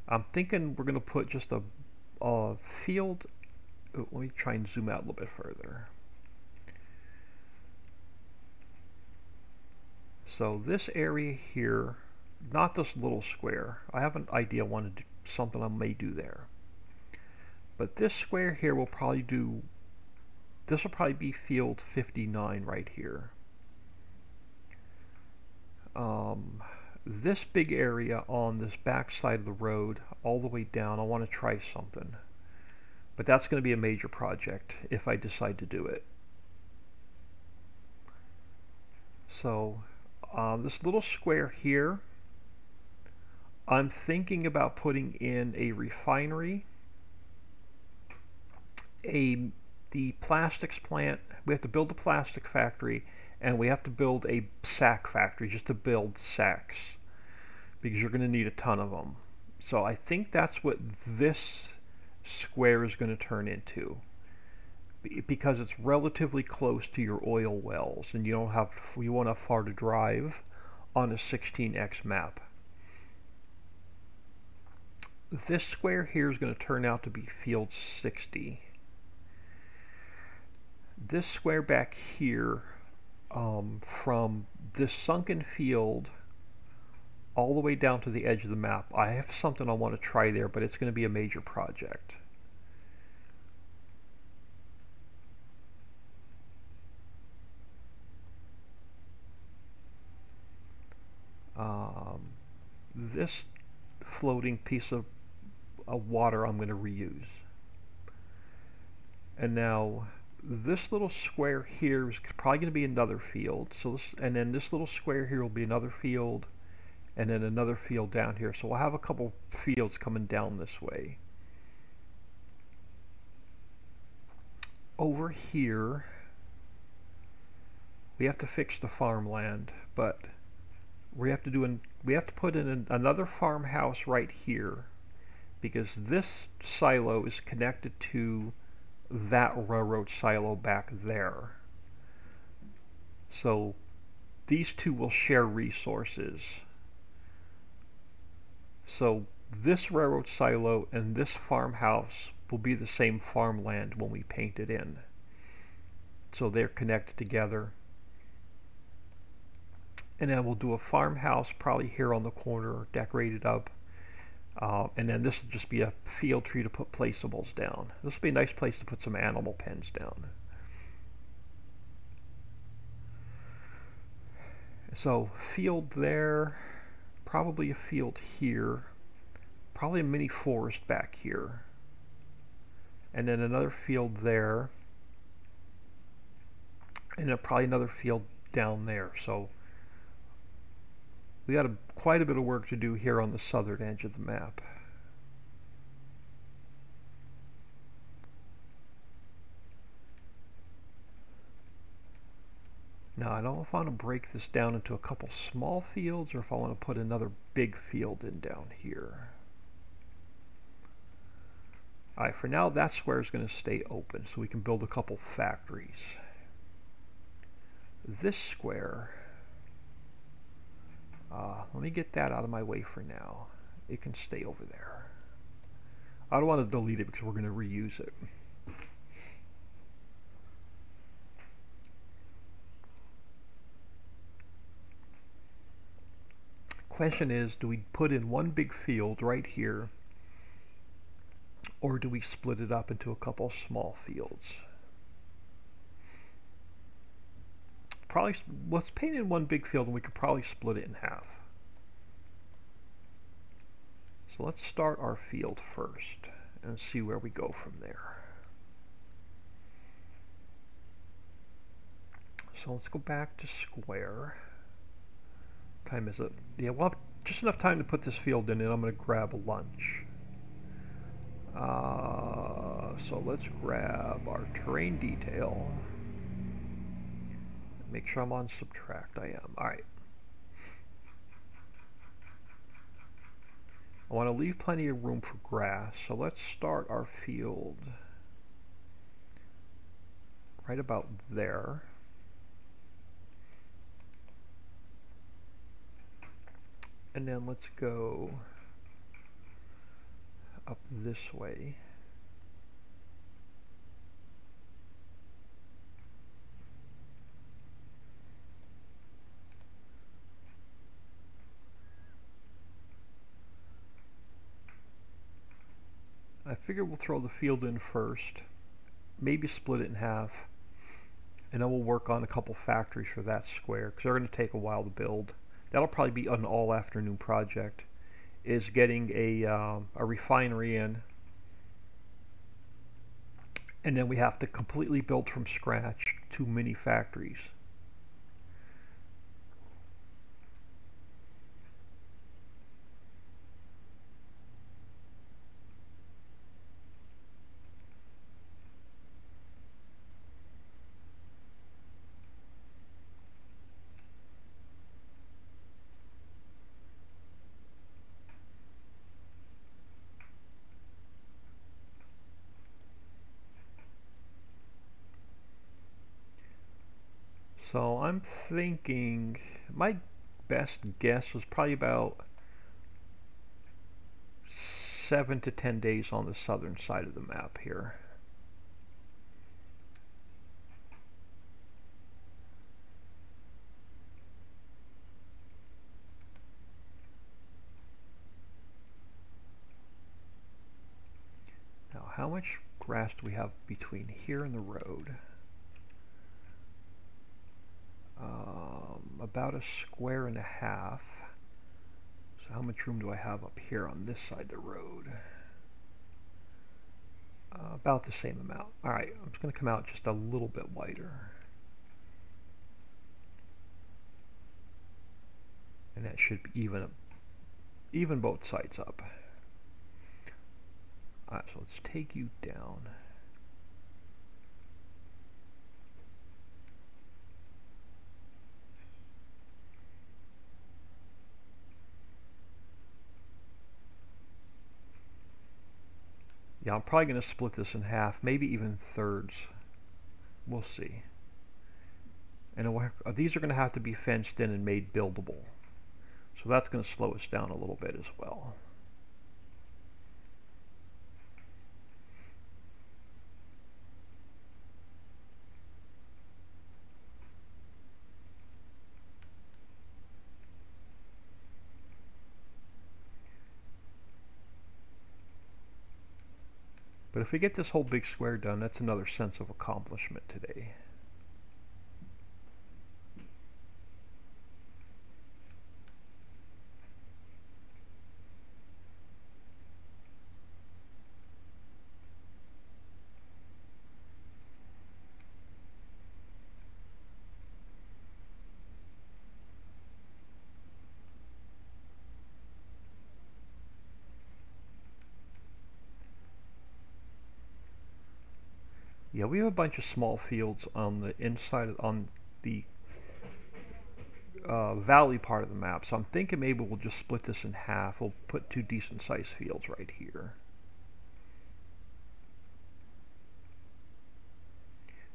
I'm thinking we're going to put just a field. Let me try and zoom out a little bit further. So this area here, not this little square. I have an idea I want to do something I may do there. But this square here will probably do, this will probably be field 59 right here. This big area on this back side of the road, all the way down, I want to try something. But that's going to be a major project if I decide to do it. So this little square here, I'm thinking about putting in a refinery, the plastics plant. We have to build a plastic factory, and we have to build a sack factory just to build sacks, because you're going to need a ton of them. So I think that's what this square is going to turn into, because it's relatively close to your oil wells, and you won't have far to drive on a 16x map. This square here is going to turn out to be field 60. This square back here, from this sunken field all the way down to the edge of the map, I have something I want to try there, but it's going to be a major project. This floating piece of water I'm going to reuse. And now this little square here is probably going to be another field. So this, and then this little square here will be another field, and then another field down here. So we'll have a couple fields coming down this way. Over here, we have to fix the farmland, but we have to put in another farmhouse right here, because this silo is connected to that railroad silo back there. So these two will share resources. So this railroad silo and this farmhouse will be the same farmland when we paint it in. So they're connected together. And then we'll do a farmhouse probably here on the corner, decorated up. And then this will just be a field for you to put placeables down. This will be a nice place to put some animal pens down. So field there, probably a field here, probably a mini forest back here. And then another field there, and then probably another field down there. So we got quite a bit of work to do here on the southern edge of the map. Now I don't know if I want to break this down into a couple small fields or if I want to put another big field in down here. Alright, for now that square is going to stay open so we can build a couple factories. This square, let me get that out of my way for now. It can stay over there. I don't want to delete it because we're going to reuse it. Question is, do we put in one big field right here, or do we split it up into a couple small fields? Probably, let's paint in one big field and we could probably split it in half. So let's start our field first and see where we go from there. So let's go back to square. Time is it? Yeah, we'll have just enough time to put this field in and I'm going to grab a lunch. So let's grab our terrain detail. Make sure I'm on subtract. I am. Alright. I want to leave plenty of room for grass, so let's start our field right about there. And then let's go up this way. I figure we'll throw the field in first, maybe split it in half, and then we'll work on a couple factories for that square because they're going to take a while to build. That'll probably be an all-afternoon project, is getting a refinery in, and then we have to completely build from scratch 2 mini factories. So I'm thinking, my best guess was probably about 7 to 10 days on the southern side of the map here. Now, how much grass do we have between here and the road? About a square and a half. So how much room do I have up here on this side of the road? About the same amount. Alright, I'm just going to come out just a little bit wider. And that should even both sides up. Alright, so let's take you down. Yeah, I'm probably going to split this in half, maybe even thirds. We'll see. And these are going to have to be fenced in and made buildable. So that's going to slow us down a little bit as well. But if we get this whole big square done, that's another sense of accomplishment today. Yeah, we have a bunch of small fields on the inside, on the valley part of the map, so I'm thinking maybe we'll just split this in half. We'll put two decent sized fields right here.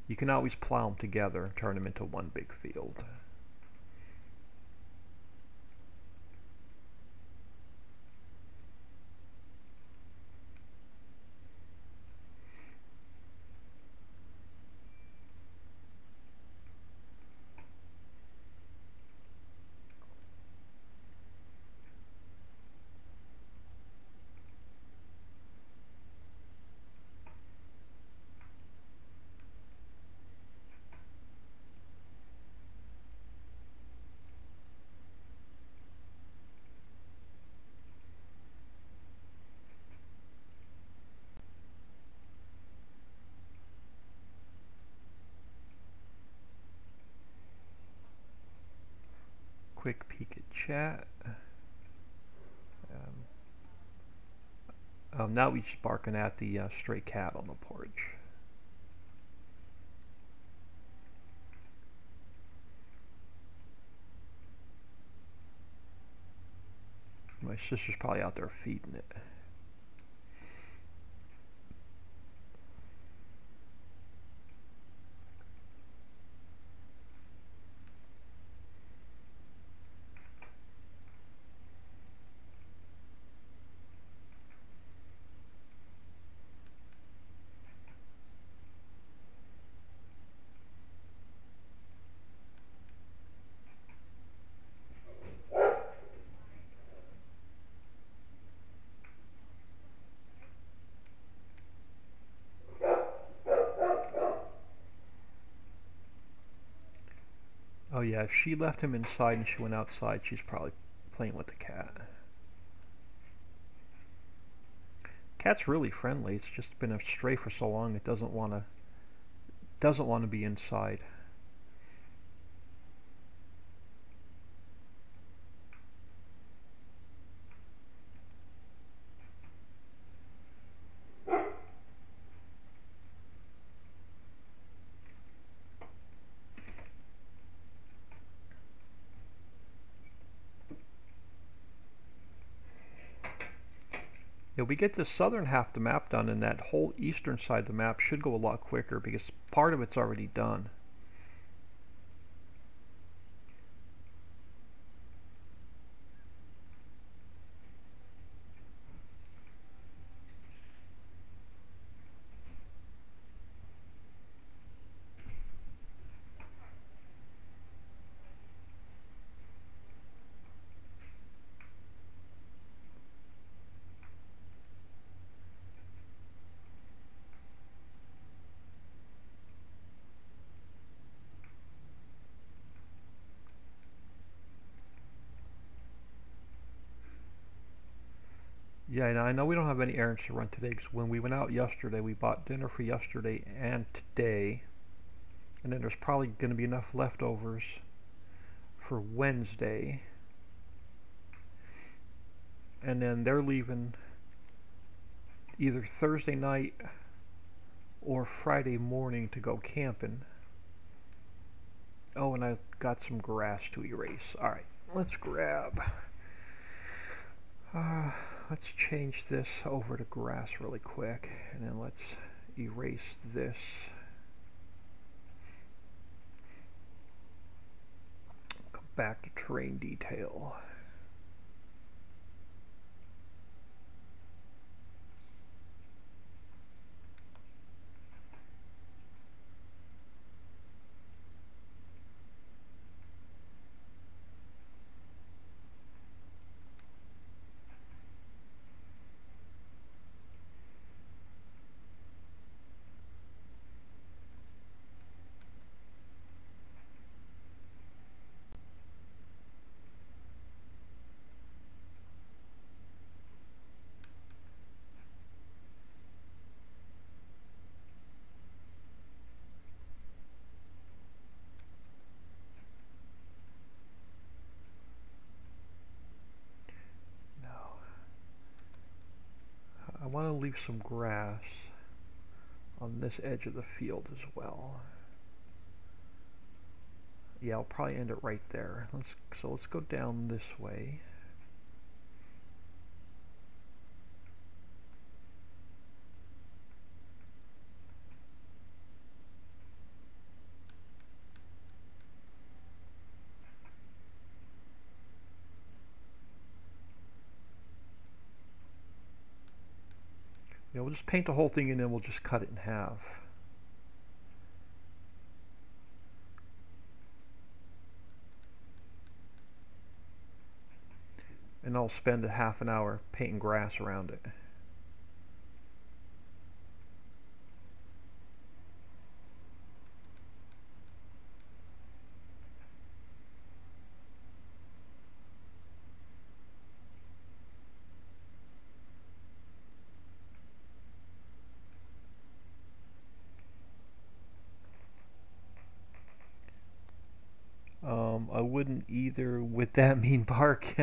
You can always plow them together and turn them into one big field. Quick peek at chat. Now we're just barking at the stray cat on the porch. My sister's probably out there feeding it. Oh yeah, if she left him inside and she went outside, she's probably playing with the cat. Cat's really friendly. It's just been a stray for so long it doesn't want to be inside. Yeah, we get the southern half of the map done, and that whole eastern side of the map should go a lot quicker because part of it's already done. Yeah, and I know we don't have any errands to run today because when we went out yesterday, we bought dinner for yesterday and today. And then there's probably going to be enough leftovers for Wednesday. And then they're leaving either Thursday night or Friday morning to go camping. Oh, and I got some grass to erase. Alright, let's grab... let's change this over to grass really quick, and then let's erase this. Come back to terrain detail. want to leave some grass on this edge of the field as well. Yeah, I'll probably end it right there. So let's go down this way. Yeah, we'll just paint the whole thing and then we'll just cut it in half. And I'll spend a half an hour painting grass around it. I wouldn't either with that mean bark.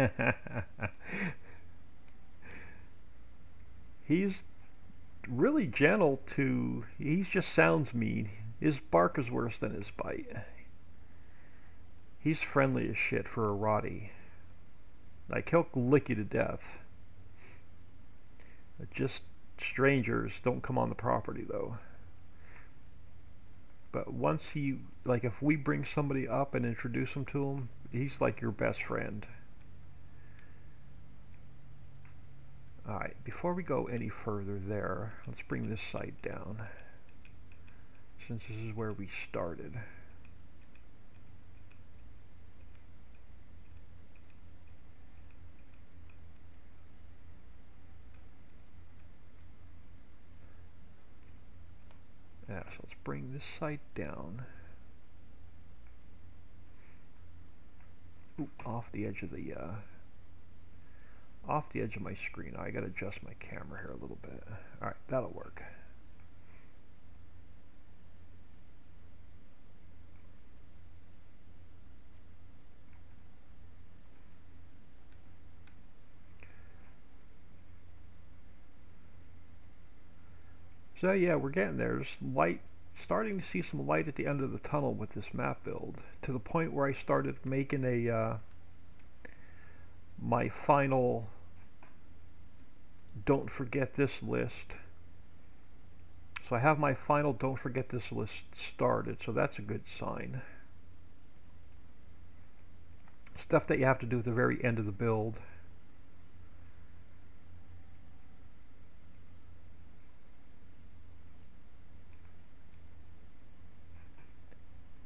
He's really gentle to... He just sounds mean. His bark is worse than his bite. He's friendly as shit for a Rottie. Like, he'll lick you to death. Just strangers don't come on the property, though. But once he, like, if we bring somebody up and introduce him to him, he's like your best friend. Alright, before we go any further there, let's bring this side down, since this is where we started. Yeah, so let's bring this side down. Ooh, off the edge of my screen. I gotta adjust my camera here a little bit. Alright, that'll work. So yeah, we're getting there. There's light, starting to see some light at the end of the tunnel with this map build, to the point where I started making a my final don't forget this list. So I have my final don't forget this list started, so that's a good sign. Stuff that you have to do at the very end of the build.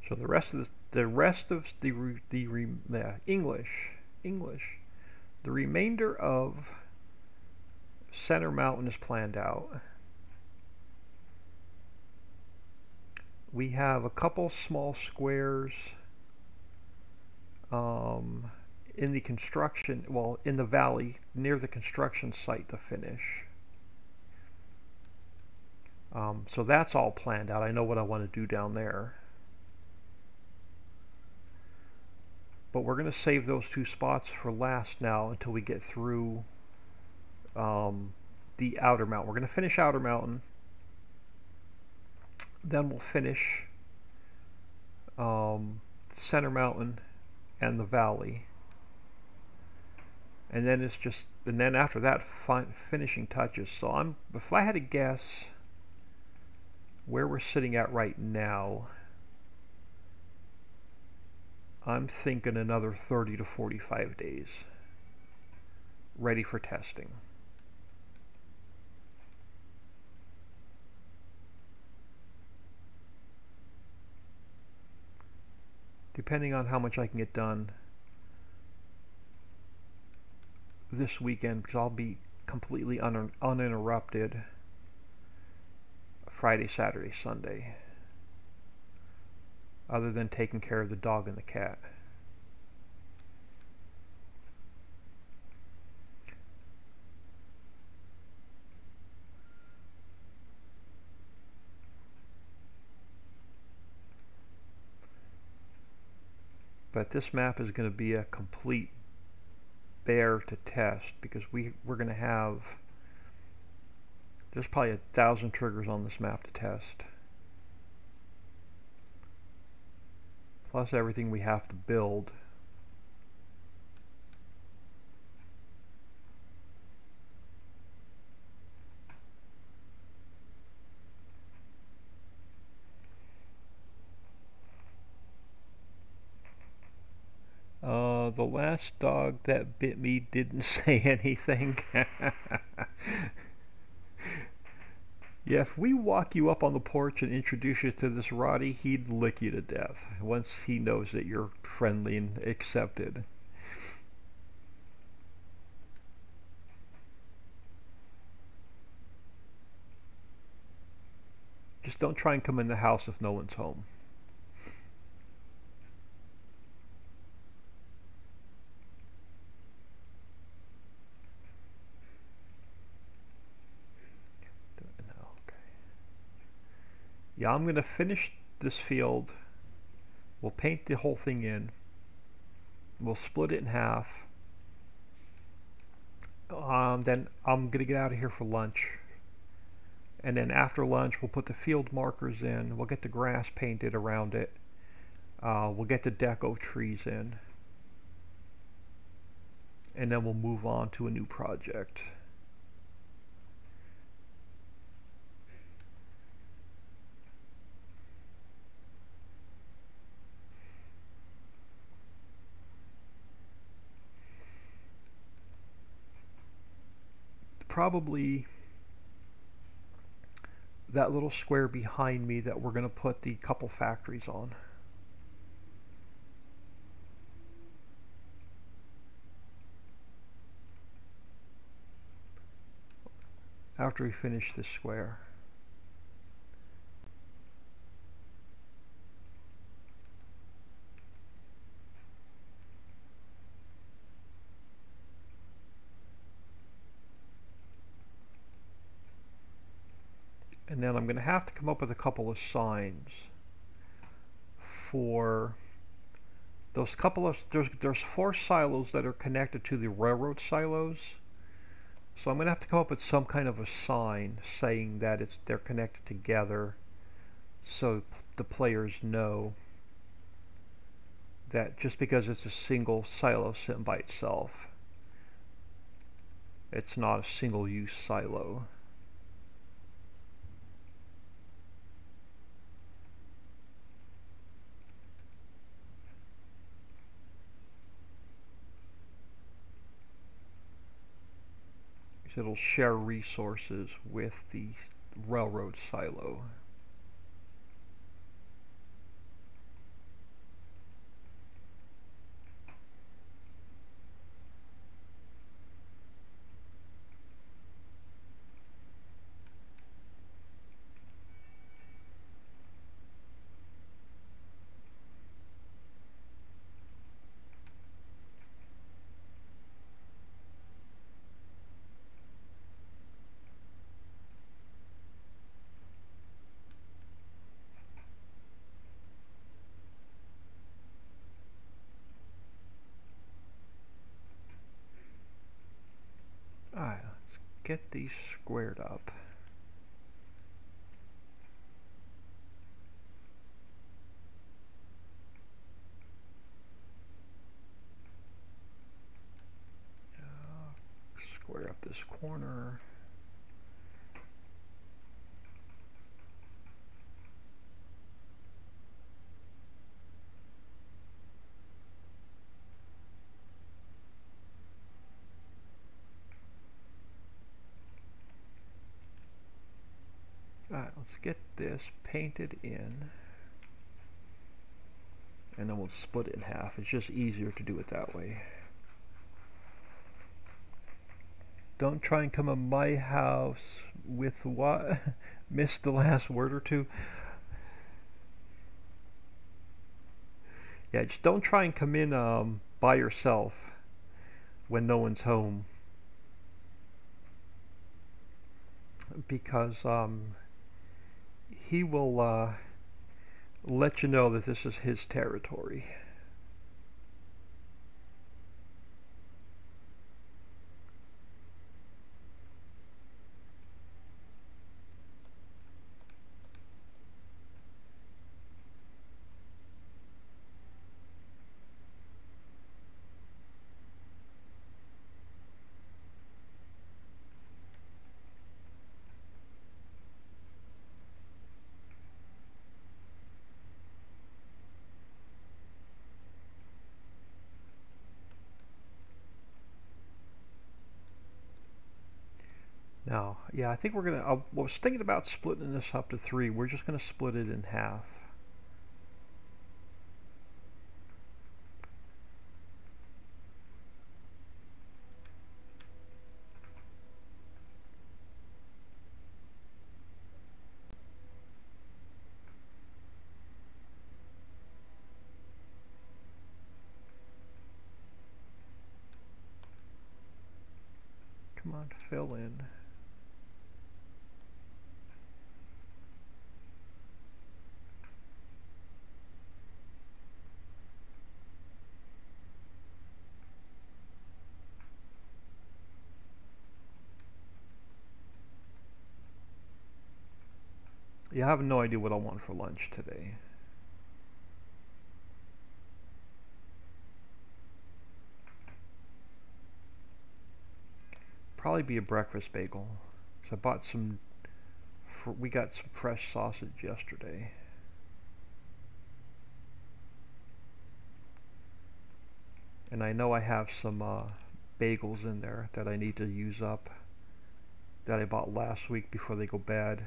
So the rest of the remainder of Center Mountain is planned out. We have a couple small squares in the construction, well, in the valley near the construction site to finish. So that's all planned out. I know what I want to do down there. But we're going to save those two spots for last now until we get through the Outer Mountain. We're going to finish Outer Mountain. Then we'll finish Center Mountain and the Valley. And then it's just, and then after that, finishing touches. So if I had to guess where we're sitting at right now, I'm thinking another 30 to 45 days ready for testing. Depending on how much I can get done this weekend, because I'll be completely uninterrupted Friday, Saturday, Sunday, other than taking care of the dog and the cat. But this map is going to be a complete bear to test, because we're going to have There's probably 1,000 triggers on this map to test. Plus everything we have to build. The last dog that bit me didn't say anything. Yeah, if we walk you up on the porch and introduce you to this Roddy, he'd lick you to death once he knows that you're friendly and accepted. Just don't try and come in the house if no one's home. Yeah, I'm going to finish this field. We'll paint the whole thing in. We'll split it in half. Then I'm going to get out of here for lunch. And then after lunch, we'll put the field markers in. We'll get the grass painted around it. We'll get the deco trees in. And then we'll move on to a new project. Probably that little square behind me that we're going to put the couple factories on. After we finish this square. And then I'm going to have to come up with a couple of signs for those couple of, there's 4 silos that are connected to the railroad silos. So I'm going to have to come up with some kind of a sign saying that they're connected together so the players know that just because it's a single silo sitting by itself, it's not a single-use silo. It'll share resources with the railroad silo. Alright, let's get these squared up. Square up this corner. Alright, let's get this painted in. And then we'll split it in half. It's just easier to do it that way. Don't try and come in my house with what? Missed the last word or two. Yeah, just don't try and come in by yourself when no one's home. Because he will let you know that this is his territory. Now, yeah, I think we're gonna. I was thinking about splitting this up to three. We're just gonna split it in half. Come on, fill in. Yeah, I have no idea what I want for lunch today. Probably be a breakfast bagel. So I bought some. We got some fresh sausage yesterday. And I know I have some bagels in there that I need to use up that I bought last week before they go bad.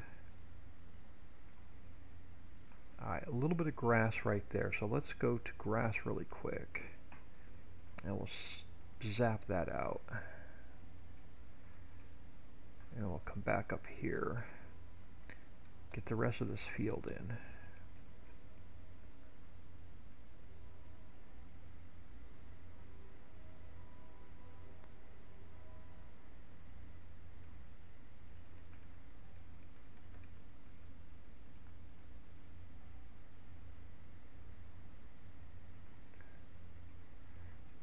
Alright, a little bit of grass right there. So let's go to grass really quick. And we'll zap that out. And we'll come back up here. Get the rest of this field in.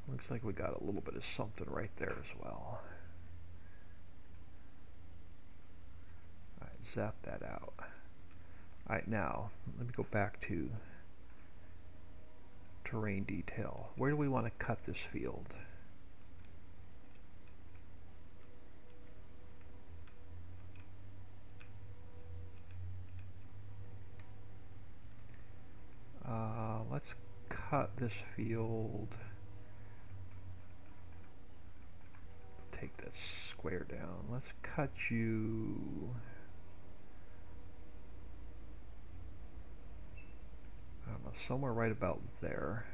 Looks like we got a little bit of something right there as well. Alright, zap that out. Alright, now, let me go back to terrain detail. Where do we want to cut this field? Let's cut this field. Take that square down. Let's cut you. I don't know, somewhere right about there.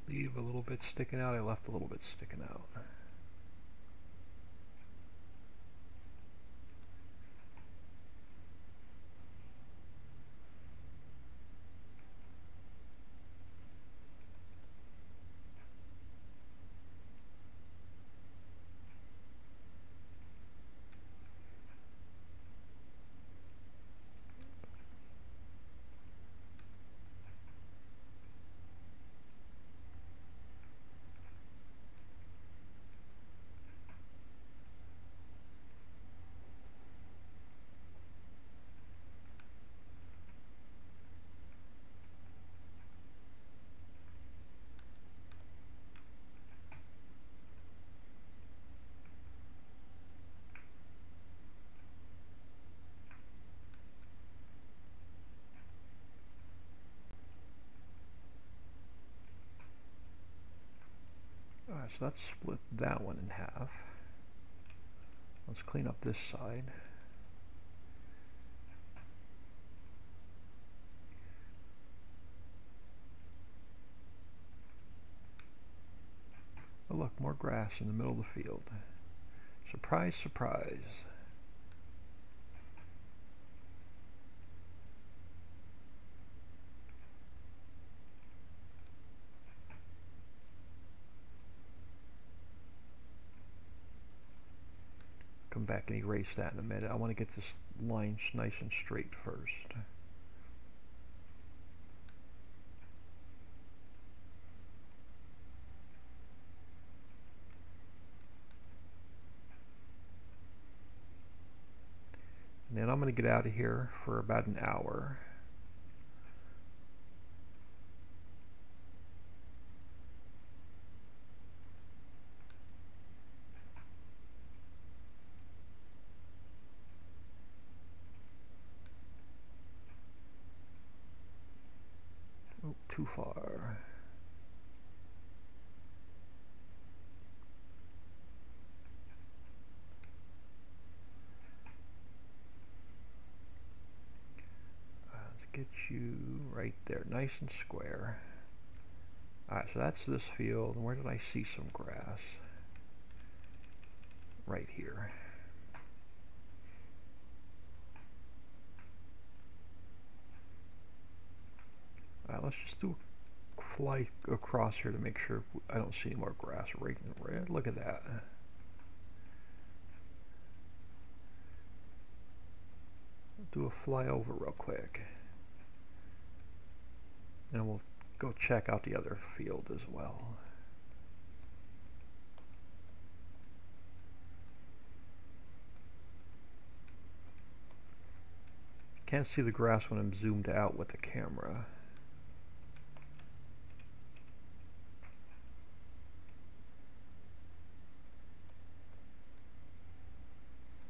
Leave a little bit sticking out. I left a little bit sticking out. Alright, so let's split that one in half. Let's clean up this side. Oh look, more grass in the middle of the field. Surprise, surprise. Come back and erase that in a minute. I want to get this line nice and straight first. then I'm going to get out of here for about an hour. Oh, too far. Let's get you right there, nice and square. Alright, so that's this field. Where did I see some grass? Right here. Alright, let's just do a fly across here to make sure I don't see any more grass right in red. Look at that. Do a flyover real quick. And we'll go check out the other field as well. Can't see the grass when I'm zoomed out with the camera.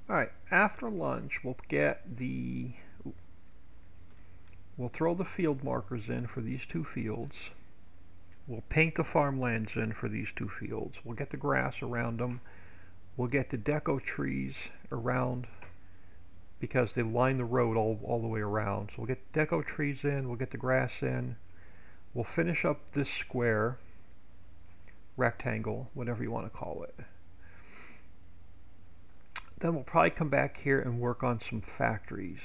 Alright, after lunch we'll get the... We'll throw the field markers in for these two fields. We'll paint the farmlands in for these two fields. We'll get the grass around them. We'll get the deco trees around because they line the road all the way around. So we'll get deco trees in, we'll get the grass in. We'll finish up this square, rectangle, whatever you want to call it. Then we'll probably come back here and work on some factories.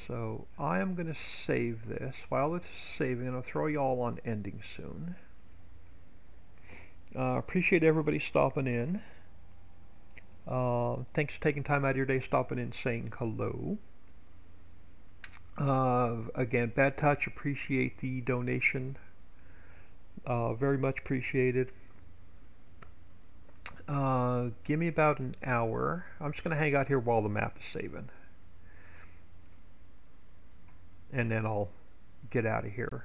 So I am going to save this. While it's saving, I'll throw you all on ending soon. Appreciate everybody stopping in. Thanks for taking time out of your day stopping in saying hello. Again, Bad Touch, appreciate the donation. Very much appreciated. Give me about an hour. I'm just going to hang out here while the map is saving. And then I'll get out of here.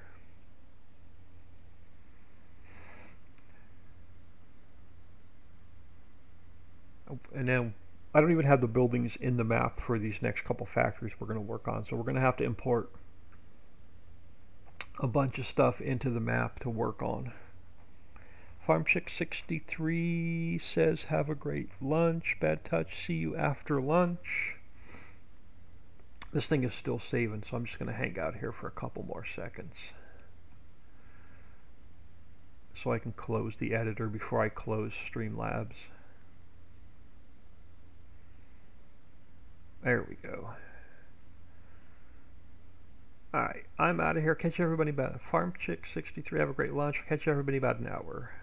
And then I don't even have the buildings in the map for these next couple factories we're going to work on. So we're going to have to import a bunch of stuff into the map to work on. FarmChick63 says, have a great lunch. Bad Touch, see you after lunch. This thing is still saving, so I'm just going to hang out here for a couple more seconds. So I can close the editor before I close Streamlabs. There we go. Alright, I'm out of here. Catch everybody about FarmChick63. Have a great lunch. Catch everybody about an hour.